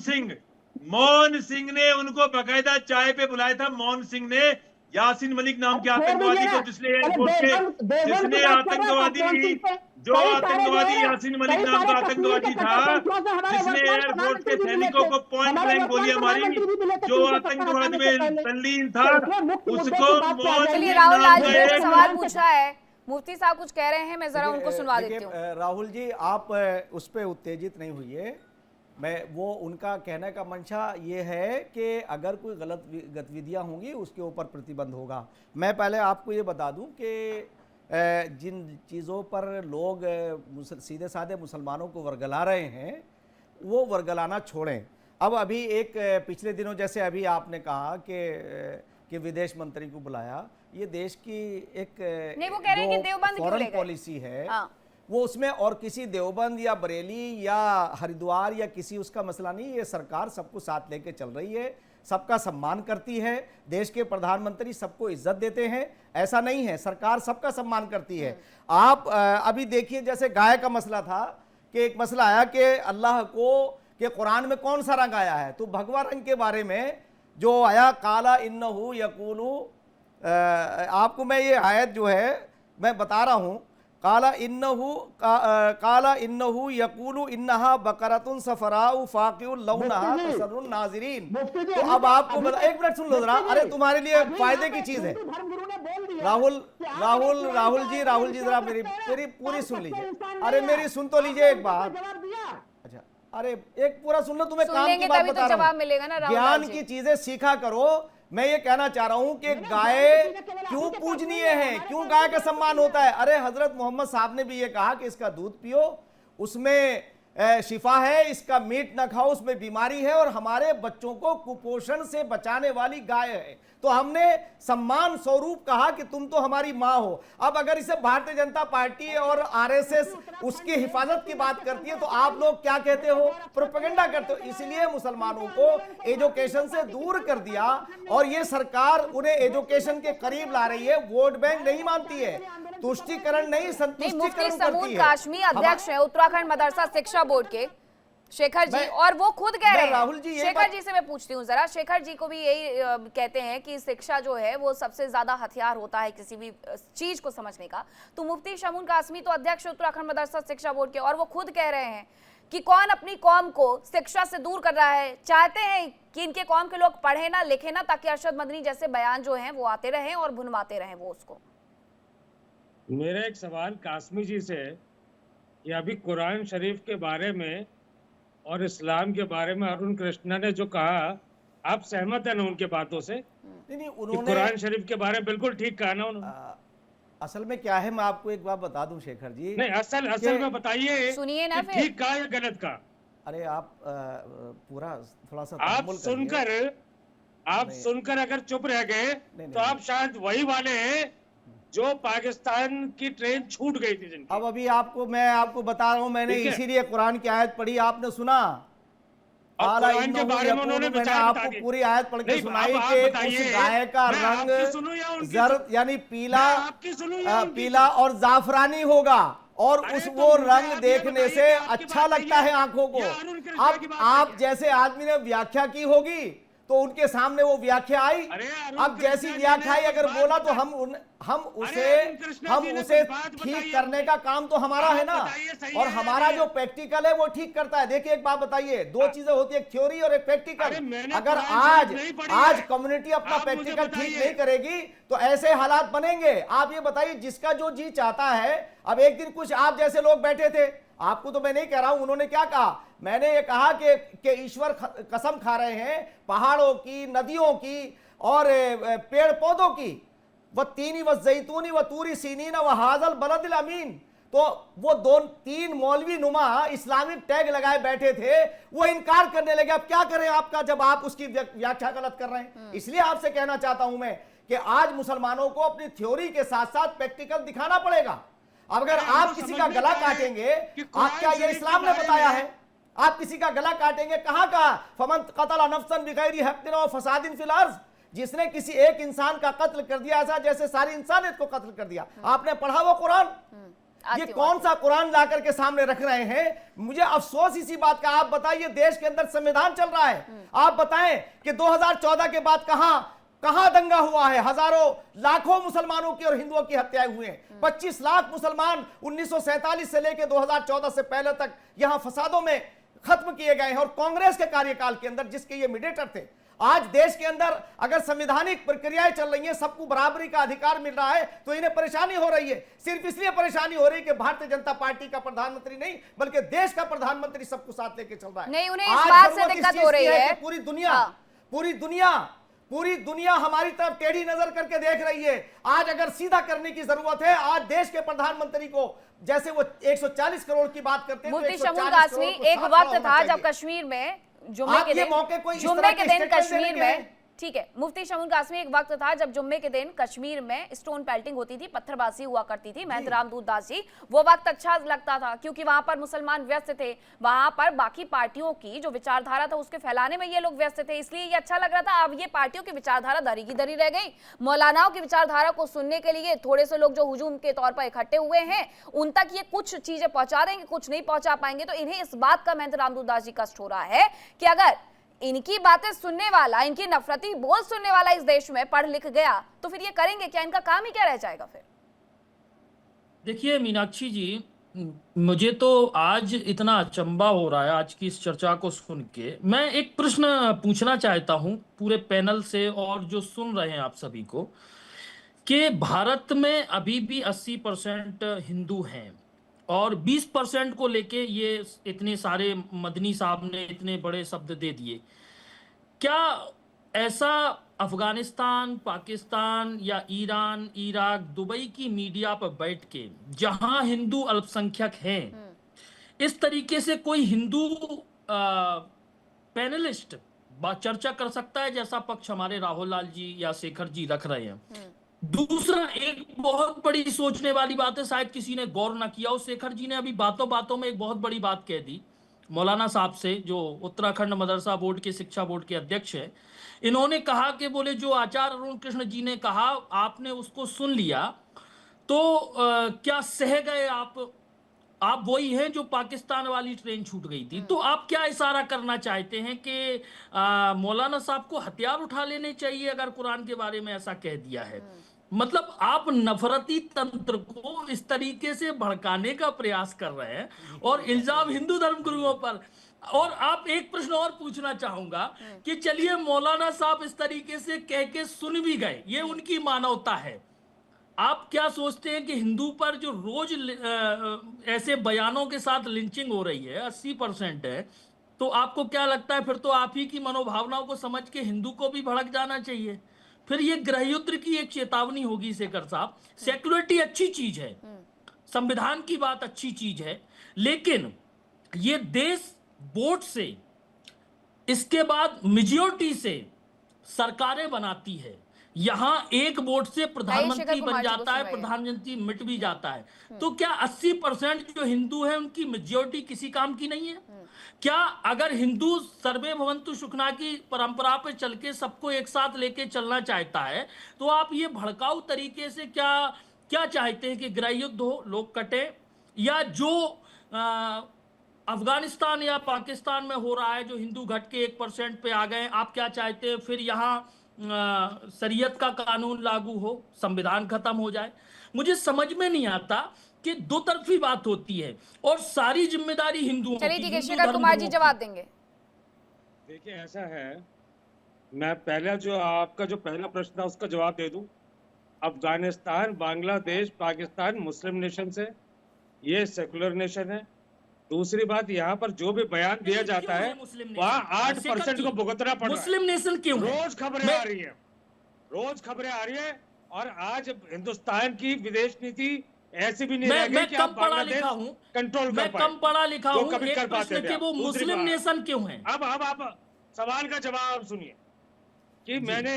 सिंह ने उनको बाकायदा चाय पे बुलाया था। मौन सिंह ने यासीन मलिक नाम के आतंकवादी को, जिसने आतंकवादी यासीन मलिक नाम का आतंकवादी था, जिसने एयरफोर्स के सैनिकों को पॉइंट ब्लैंक गोलियां मारी, जो आतंकवाद में तल्लीन था, उसको चलिए राहुल लाल जी ने सवाल पूछा है, मुफ्ती साहब कुछ कह रहे हैं, मैं जरा उनको सुनवा देती हूँ। राहुल जी, आप उस पर उत्तेजित नहीं हुई। मैं वो उनका कहने का मंशा ये है कि अगर कोई गलत गतिविधियां होंगी उसके ऊपर प्रतिबंध होगा। मैं पहले आपको ये बता दूं कि जिन चीज़ों पर लोग सीधे साधे मुसलमानों को वर्गला रहे हैं वो वर्गलाना छोड़ें। अब अभी एक पिछले दिनों जैसे अभी आपने कहा कि विदेश मंत्री को बुलाया, ये देश की एक नहीं, वो कह रहे हैं कि देवबंद फॉरेन पॉलिसी है। वो उसमें और किसी देवबंद या बरेली या हरिद्वार या किसी उसका मसला नहीं। ये सरकार सबको साथ लेके चल रही है, सबका सम्मान करती है। देश के प्रधानमंत्री सबको इज्जत देते हैं, ऐसा नहीं है, सरकार सबका सम्मान करती है। आप अभी देखिए, जैसे गाय का मसला था कि एक मसला आया कि अल्लाह को कि कुरान में कौन सा रंग आया है, तो भगवा रंग के बारे में जो आया काला इन्नहु यकूलु, आपको मैं ये आयत जो है मैं बता रहा हूँ, काला इन्नहु यकूलु इन्नहा बकरतुन सफराउ फाकिउल लौनहा तसरुन नाज़िरीन। तो अब आपको बता, एक मिनट सुन लो जरा, अरे तुम्हारे लिए फायदे की चीज है। राहुल जी जरा मेरी पूरी सुन लीजिए। अरे मेरी सुन तो लीजिए एक बात। अच्छा, अरे एक पूरा सुन लो, तुम्हें काम की बात बता रहा हूं। ज्ञान की चीजें सीखा करो। मैं ये कहना चाह रहा हूं कि गाय क्यों पूजनीय है, क्यों गाय का सम्मान होता है। अरे हजरत मोहम्मद साहब ने भी ये कहा कि इसका दूध पियो, उसमें शिफा है, इसका मीट न खाओ, उसमें बीमारी है, और हमारे बच्चों को कुपोषण से बचाने वाली गाय है। तो हमने सम्मान स्वरूप कहा कि तुम तो हमारी माँ हो। अब अगर इसे भारतीय जनता पार्टी और आरएसएस उसकी हिफाजत की बात करती है तो आप लोग क्या कहते हो, प्रोपेगेंडा करते हो। इसलिए मुसलमानों को एजुकेशन से दूर कर दिया, और ये सरकार उन्हें एजुकेशन के करीब ला रही है। वोट बैंक नहीं मानती है, तुष्टिकरण नहीं, संतुष्टिकरण करती है। काश्मीर अध्यक्ष है उत्तराखंड मदरसा शिक्षा बोर्ड के शेखर जी, और वो खुद कह रहे हैं, राहुल जी, शेखर जी से मैं पूछती हूँ जरा, शेखर जी को भी यही कहते हैं कि शिक्षा जो है वो सबसे ज्यादा हथियार होता है किसी भी चीज को समझने का। तो मुफ्ती शमून कासमी तो अध्यक्ष उत्तराखंड मदरसा शिक्षा बोर्ड के, और वो खुद कह रहे हैं कि कौन अपनी कौम को शिक्षा से दूर कर रहा है। चाहते हैं कि इनके कौम के लोग पढ़े ना लिखे ना, ताकि अरशद मदनी जैसे बयान जो हैं वो आते रहें और भुनवाते रहें वो उसको। मेरा एक सवाल कासमी जी से है कि अभी कुरान शरीफ के बारे में और इस्लाम के बारे में अरुण कृष्णा ने जो कहा, आप सहमत हैं ना उनके बातों से? नहीं, उन्होंने कुरान शरीफ के बारे में बिल्कुल ठीक कहा ना उन्होंने। असल में क्या है, मैं आपको एक बात बता दूं शेखर जी। नहीं, असल में बताइए, सुनिए ना, फिर ठीक कहा या गलत कहा? अरे आप पूरा थोड़ा सा आप सुनकर अगर चुप रह गए तो आप शायद वही वाले हैं जो पाकिस्तान की ट्रेन छूट गई थी जिनकी। अब अभी मैं आपको बता रहा हूं, मैंने इसीलिए कुरान की आयत पढ़ी, आपने सुना? आला इन्नहु यक़ूलु, मैंने आपको पूरी आयत पढ़ के सुनाई कि उस गाय का रंग जर्द यानी पीला और जाफरानी होगा और उस वो रंग देखने से अच्छा लगता है आंखों को। अब आप जैसे आदमी ने व्याख्या की होगी तो उनके सामने वो व्याख्या आई, अब जैसी व्याख्या आई अगर बोला तो हम उसे ठीक करने का काम तो हमारा है ना, और हमारा जो प्रैक्टिकल है वो ठीक करता है। देखिए एक बात बताइए, दो चीजें होती है, एक थ्योरी और एक प्रैक्टिकल। अगर आज कम्युनिटी अपना प्रैक्टिकल ठीक नहीं करेगी तो ऐसे हालात बनेंगे। आप ये बताइए, जिसका जो जी चाहता है, अब एक दिन कुछ आप जैसे लोग बैठे थे, आपको तो मैं नहीं कह रहा हूं, उन्होंने क्या कहा, मैंने ये कहा कि ईश्वर कसम खा रहे हैं पहाड़ों की, नदियों की और पेड़ पौधों की, व तीनी व जैतूनी व तूरी सीनीन व हाजल बलदिल अमीन। तो वो तीन मौलवी नुमा इस्लामिक टैग लगाए बैठे थे, वो इनकार करने लगे। अब क्या करें आपका, जब आप उसकी व्याख्या गलत कर रहे हैं। इसलिए आपसे कहना चाहता हूं मैं कि आज मुसलमानों को अपनी थ्योरी के साथ साथ प्रैक्टिकल दिखाना पड़ेगा। अगर आप किसी का गला काटेंगे, आप क्या ये इस्लाम ने बताया है? आप किसी का गला काटेंगे, कहां कहा फमन कतला नफ्सन बिगैरि हक़्क़िन व फसादिन फिल अर्ज़, जिसने किसी एक इंसान का कत्ल कर दिया ऐसा जैसे सारी इंसानियत को कत्ल कर दिया। आपने पढ़ा वो कुरान? ये कौन सा कुरान ला करके सामने रख रहे हैं? मुझे अफसोस इसी बात का। आप बताइए, देश के अंदर संविधान चल रहा है, आप बताएं कि 2014 के बाद कहां दंगा हुआ है? हजारों लाखों मुसलमानों की और हिंदुओं की हत्याएं हुई हैं। 25 लाख मुसलमान 1947 से लेकर 2014 से पहले तक यहां फसादों में खत्म किए गए हैं, और कांग्रेस के कार्यकाल के अंदर जिसके ये मीडिएटर थे। आज देश के अंदर अगर संवैधानिक प्रक्रियाएं चल रही हैं, सबको बराबरी का अधिकार मिल रहा है, तो इन्हें परेशानी हो रही है। सिर्फ इसलिए परेशानी हो रही है कि भारतीय जनता पार्टी का प्रधानमंत्री नहीं बल्कि देश का प्रधानमंत्री सबको साथ लेके चल रहा है। नहीं, उन्हें इस बात से दिक्कत हो रही है। पूरी दुनिया हमारी तरफ टेढ़ी नजर करके देख रही है। आज अगर सीधा करने की जरूरत है, आज देश के प्रधानमंत्री को जैसे वो 140 करोड़ की बात करते हैं, मुफ्ती शमूल कासमी, एक वक्त था जब कश्मीर में जुम्मे के दिन कश्मीर में, ठीक है, मुफ्ती शमूल कासमी, एक वक्त था जब जुम्मे के दिन कश्मीर में स्टोन पेल्टिंग होती थी, पत्थरबाजी हुआ करती थी, महंत रामदूत दास जी, वो वक्त अच्छा लगता था क्योंकि वहां पर मुसलमान व्यस्त थे, वहां पर बाकी पार्टियों की जो विचारधारा था उसके फैलाने में ये लोग व्यस्त थे, इसलिए ये अच्छा लग रहा था। अब ये पार्टियों की विचारधारा धरी की धरी रह गई। मौलानाओं की विचारधारा को सुनने के लिए थोड़े से लोग जो हुजूम के तौर पर इकट्ठे हुए हैं, उन तक ये कुछ चीजें पहुंचा देंगे, कुछ नहीं पहुंचा पाएंगे। तो इन्हें इस बात का महंत रामदूत दास जी कष्ट हो रहा है कि अगर इनकी बातें सुनने वाला, इनकी नफरती बोल सुनने वाला इस देश में पढ़ लिख गया तो फिर ये करेंगे क्या? इनका काम ही क्या रह जाएगा फिर? देखिए मीनाक्षी जी, मुझे तो आज इतना अचंबा हो रहा है आज की इस चर्चा को सुन के। मैं एक प्रश्न पूछना चाहता हूं पूरे पैनल से और जो सुन रहे हैं आप सभी को, कि भारत में अभी भी 80% हिंदू हैं और 20% को लेके ये इतने सारे मदनी साहब ने इतने बड़े शब्द दे दिए। क्या ऐसा अफगानिस्तान, पाकिस्तान या ईरान, इराक, दुबई की मीडिया पर बैठ के, जहां हिंदू अल्पसंख्यक हैं, इस तरीके से कोई हिंदू पैनलिस्ट चर्चा कर सकता है जैसा पक्ष हमारे राहुल लाल जी या शेखर जी रख रहे हैं? दूसरा, एक बहुत बड़ी सोचने वाली बात है, शायद किसी ने गौर ना किया हो, शेखर जी ने अभी बातों बातों में एक बहुत बड़ी बात कह दी मौलाना साहब से, जो उत्तराखंड मदरसा बोर्ड के शिक्षा बोर्ड के अध्यक्ष है। इन्होंने कहा कि बोले जो आचार्य अरुण कृष्ण जी ने कहा आपने उसको सुन लिया तो क्या सह गए आप वही हैं जो पाकिस्तान वाली ट्रेन छूट गई थी। तो आप क्या इशारा करना चाहते हैं कि मौलाना साहब को हथियार उठा लेने चाहिए अगर कुरान के बारे में ऐसा कह दिया है? मतलब आप नफरती तंत्र को इस तरीके से भड़काने का प्रयास कर रहे हैं और इल्जाम हिंदू धर्म गुरुओं पर। और आप एक प्रश्न और पूछना चाहूंगा कि चलिए मौलाना साहब इस तरीके से कह के सुन भी गए, ये उनकी मानवता है। आप क्या सोचते हैं कि हिंदू पर जो रोज ऐसे बयानों के साथ लिंचिंग हो रही है 80% है, तो आपको क्या लगता है फिर तो आप ही की मनोभावनाओं को समझ के हिंदू को भी भड़क जाना चाहिए? फिर ये गृहयुद्ध की एक चेतावनी होगी शेखर साहब। सेक्युलरिटी अच्छी चीज है, संविधान की बात अच्छी चीज है, लेकिन ये देश वोट से, इसके बाद मेजॉरिटी से सरकारें बनाती है। यहाँ एक वोट से प्रधानमंत्री शेखर बन कुमार जी को जाता है, सुनवाइए। प्रधानमंत्री मिट भी जाता है। तो क्या 80% जो हिंदू है उनकी मेजोरिटी किसी काम की नहीं है? क्या अगर हिंदू सर्वे भवन्तु सुखना की परंपरा पे चल के सबको एक साथ लेके चलना चाहता है, तो आप ये भड़काऊ तरीके से क्या चाहते हैं कि गृह युद्ध हो, लोग कटे, या जो अफगानिस्तान या पाकिस्तान में हो रहा है, जो हिंदू घट के 1% पे आ गए, आप क्या चाहते हैं फिर यहाँ शरीयत का कानून लागू हो, संविधान खत्म हो जाए? मुझे समझ में नहीं आता कि दो तरफी बात होती है और सारी जिम्मेदारी हिंदुओं की। चलिए ठीक है, शेखर कुमार जी जवाब देंगे। देखिए ऐसा है, मैं पहला जो आपका जो पहला प्रश्न था उसका जवाब दे दूं। अफगानिस्तान, बांग्लादेश, पाकिस्तान मुस्लिम नेशन है, ये सेकुलर नेशन है। दूसरी बात, यहाँ पर जो भी बयान दिया जाता है वहाँ 8% को भुगतना पड़ रहा है। मुस्लिम नेशन क्यों? रोज खबरें आ रही है, रोज खबरें आ रही है। और आज हिंदुस्तान की विदेश नीति ऐसी भी नहीं रह गई कि आप बांग्लादेश कंट्रोल कर पाए। मैं कम पढ़ा लिखा हूँ, कभी कर पाते थे। वो मुस्लिम नेशन क्यों है? अब आप सवाल का जवाब सुनिए कि मैंने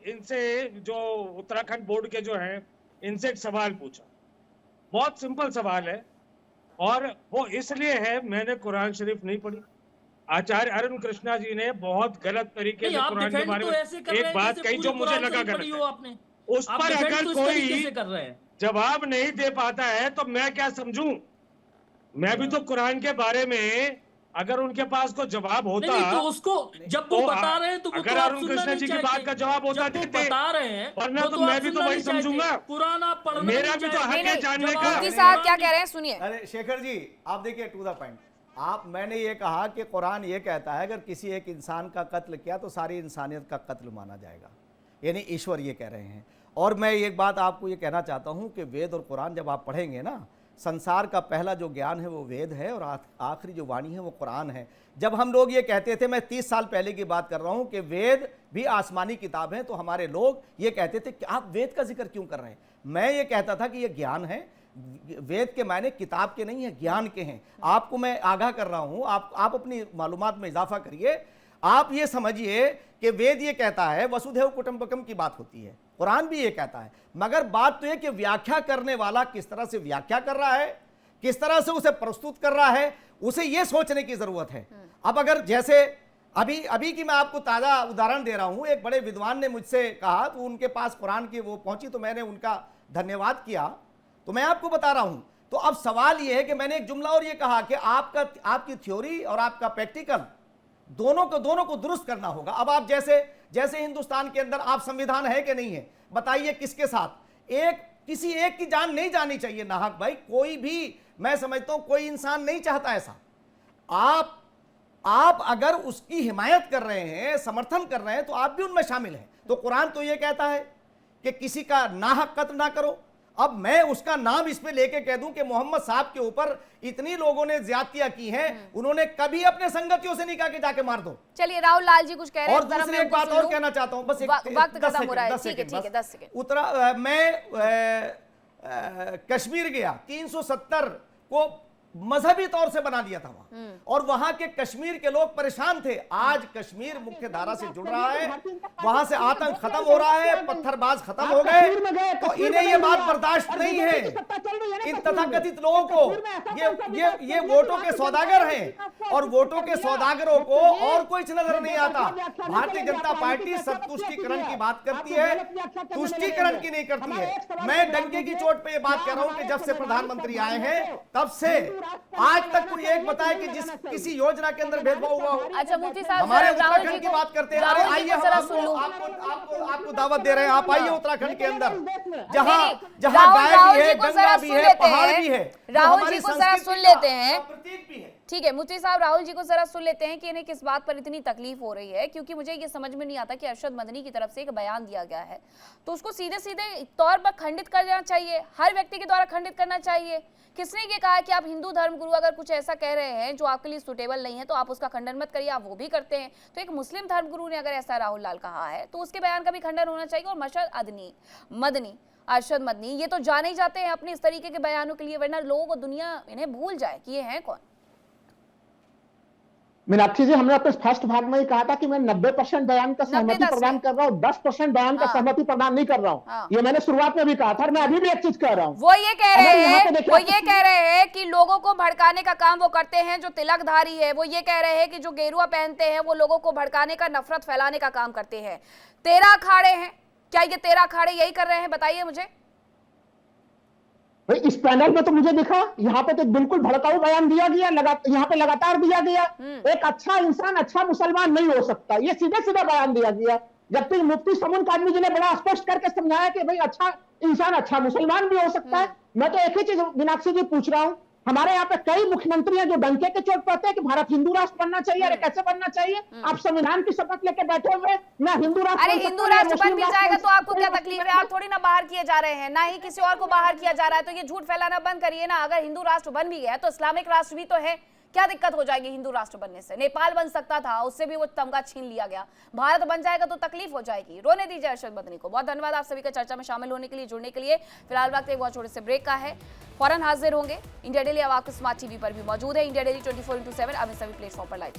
इनसे जो उत्तराखंड बोर्ड के जो हैं इनसे एक सवाल पूछा, बहुत सिंपल सवाल है और वो इसलिए है, मैंने कुरान शरीफ नहीं पढ़ी। आचार्य अरुण कृष्णा जी ने बहुत गलत तरीके से कुरान के बारे में एक बात कही जो मुझे लगा गलत है। उस पर अगर कोई जवाब नहीं दे पाता है तो मैं क्या समझूं? मैं भी तो कुरान के बारे में अगर उनके पास कोई जवाब होता नहीं, तो उसको जब वो बता रहे हैं तो वो अगर अरुण कृष्ण जी की बात का जवाब होता बता रहे हैं, वरना तो मैं भी तो वही समझूंगा। कुरान आप पढ़ना, मेरा भी तो हक है जानने का। मुफ्ती साहब क्या कह रहे हैं सुनिए। अरे शेखर जी, आप देखिए टू द पॉइंट। मैंने ये कहा कि कुरान ये कहता है अगर किसी एक इंसान का कत्ल किया तो सारी इंसानियत का कत्ल माना जाएगा, यानी ईश्वर ये कह रहे हैं। और मैं एक बात आपको ये कहना चाहता हूँ कि वेद और कुरान जब आप पढ़ेंगे ना, संसार का पहला जो ज्ञान है वो वेद है और आखिरी जो वाणी है वो कुरान है। जब हम लोग ये कहते थे, मैं 30 साल पहले की बात कर रहा हूँ, कि वेद भी आसमानी किताब है, तो हमारे लोग ये कहते थे कि आप वेद का जिक्र क्यों कर रहे हैं। मैं ये कहता था कि ये ज्ञान है, वेद के मायने किताब के नहीं है, ज्ञान के हैं। आपको मैं आगाह कर रहा हूँ, आप अपनी मालूमात में इजाफा करिए। आप ये समझिए कि वेद ये कहता है वसुधैव कुटुंबकम की बात होती है, कुरान भी ये कहता है, मगर बात तो ये कि व्याख्या करने वाला किस तरह से व्याख्या कर रहा है, किस तरह से उसे प्रस्तुत कर रहा है, उसे ये सोचने की जरूरत है। अब अगर जैसे अभी की मैं आपको ताज़ा उदाहरण दे रहा हूं, एक बड़े विद्वान ने मुझसे कहा, तो उनके पास कुरान की वो पहुंची तो मैंने उनका धन्यवाद किया, तो मैं आपको बता रहा हूं। तो अब सवाल ये है कि मैंने एक जुमला और ये कहा कि आपकी थ्योरी और आपका प्रैक्टिकल दोनों को दुरुस्त करना होगा। अब आप जैसे हिंदुस्तान के अंदर आप संविधान है कि नहीं है, बताइए किसके साथ, किसी एक की जान नहीं जानी चाहिए नाहक भाई। कोई भी, मैं समझता हूं कोई इंसान नहीं चाहता ऐसा। आप अगर उसकी हिमायत कर रहे हैं, समर्थन कर रहे हैं, तो आप भी उनमें शामिल हैं। तो कुरान तो ये कहता है कि किसी का नाहक कत्ल ना करो। अब मैं उसका नाम इस पे लेके कह दूं कि मोहम्मद साहब के ऊपर इतनी लोगों ने ज्यादतियां की हैं, उन्होंने कभी अपने संगतियों से नहीं कहा कि जाके मार दो। चलिए राहुल लाल जी कुछ कह रहे हैं। और दूसरी एक बात और कहना चाहता हूं, बस वक्त खत्म हो रहा है। ठीक है 10 सेकंड। मैं कश्मीर गया, 370 को मजहबी तौर से बना दिया था वहां, और वहां के कश्मीर के लोग परेशान थे। आज कश्मीर मुख्य धारा से जुड़ रहा है, वहां से आतंक खत्म हो रहा है, पत्थरबाज खत्म हो गए, तो इन्हें ये बात बर्दाश्त नहीं है। इन तथाकथित लोगों को ये वोटों के सौदागर हैं, और वोटों के सौदागरों को और कुछ नजर नहीं आता। भारतीय जनता पार्टी संतुष्टिकरण की बात करती है, तुष्टिकरण की नहीं करती है। मैं डंके की चोट पे ये बात कह रहा हूं कि जब से प्रधानमंत्री आए हैं तब से आज तक कोई एक बताए कि किसी योजना के अंदर भेदभाव हुआ हो। अच्छा मुफ्ती साहब, हमारे उत्तराखंड की बात करते हैं, आइए आपको दावत दे रहे हैं, आप आइए उत्तराखंड के अंदर, जहां गाय भी है, गंगा भी है, पहाड़ भी है। राहुल जी को जरा सुन लेते हैं, ठीक है मुफ्ती साहब, राहुल जी को जरा सुन लेते हैं कि इन्हें किस बात पर इतनी तकलीफ हो रही है। क्योंकि मुझे ये समझ में नहीं आता कि अरशद मदनी की तरफ से एक बयान दिया गया है, तो उसको सीधे सीधे तौर पर खंडित कर देना चाहिए, हर व्यक्ति के द्वारा खंडित करना चाहिए। किसने ये कहा कि आप हिंदू धर्मगुरु अगर कुछ ऐसा कह रहे हैं जो आपके लिए सुटेबल नहीं है तो आप उसका खंडन मत करिए, आप वो भी करते हैं। तो एक मुस्लिम धर्मगुरु ने अगर ऐसा राहुल लाल कहा है तो उसके बयान का भी खंडन होना चाहिए। और अरशद मदनी ये तो जाने ही जाते हैं अपने इस तरीके के बयानों के लिए, वरना लोगों को दुनिया इन्हें भूल जाए कि ये हैं कौन। मीनाक्षी जी, हमने अपने फर्स्ट भाग में ही कहा था कि मैं 90% बयान का सहमति प्रदान कर रहा हूँ, 10% बयान का सहमति प्रदान नहीं कर रहा हूँ। ये मैंने शुरुआत में भी कहा था और मैं अभी भी एक चीज कह रहा हूँ। वो ये कह रहे हैं कि लोगों को भड़काने का काम वो करते हैं जो तिलकधारी है। वो ये कह रहे हैं कि जो गेरुआ पहनते हैं वो लोगों को भड़काने का, नफरत फैलाने का काम करते हैं। 13 अखाड़े हैं, क्या ये 13 अखाड़े यही कर रहे हैं? बताइए मुझे। भाई इस पैनल में तो मुझे दिखा, यहाँ पे तो बिल्कुल भड़काऊ बयान दिया गया, यहाँ पे लगातार दिया गया। एक अच्छा इंसान अच्छा मुसलमान नहीं हो सकता, ये सीधा सीधा बयान दिया गया। जबकि मुफ्ती समून कादरी जी ने बड़ा स्पष्ट करके समझाया कि भाई अच्छा इंसान अच्छा मुसलमान भी हो सकता है। मैं तो एक ही चीज मीनाक्षी जी पूछ रहा हूँ, हमारे यहाँ पे कई मुख्यमंत्री हैं जो डंके के चोट पड़ते हैं कि भारत हिंदू राष्ट्र बनना चाहिए। अरे कैसे बनना चाहिए? आप संविधान की शपथ लेके बैठे हुए, मैं हिंदू राष्ट्र, अरे हिंदू राष्ट्र बन भी जाएगा तो आपको क्या तकलीफ है? आप थोड़ी ना बाहर किए जा रहे हैं, ना ही किसी और को बाहर किया जा रहा है, तो ये झूठ फैलाना बंद करिए ना। अगर हिंदू राष्ट्र बन भी गया तो इस्लामिक राष्ट्र भी तो है, क्या दिक्कत हो जाएगी हिंदू राष्ट्र बनने से? नेपाल बन सकता था, उससे भी वो तमगा छीन लिया गया। भारत बन जाएगा तो तकलीफ हो जाएगी। रोने दीजिए अरशद मदनी को। बहुत धन्यवाद आप सभी का चर्चा में शामिल होने के लिए, जुड़ने के लिए। फिलहाल वक्त एक बहुत छोटे से ब्रेक का है, फौरन हाजिर होंगे। इंडिया डेली अब आपके स्मार्ट टीवी पर भी मौजूद है। इंडिया डेली 24/7 अब इन सभी प्लेटफॉर्म पर लाइव।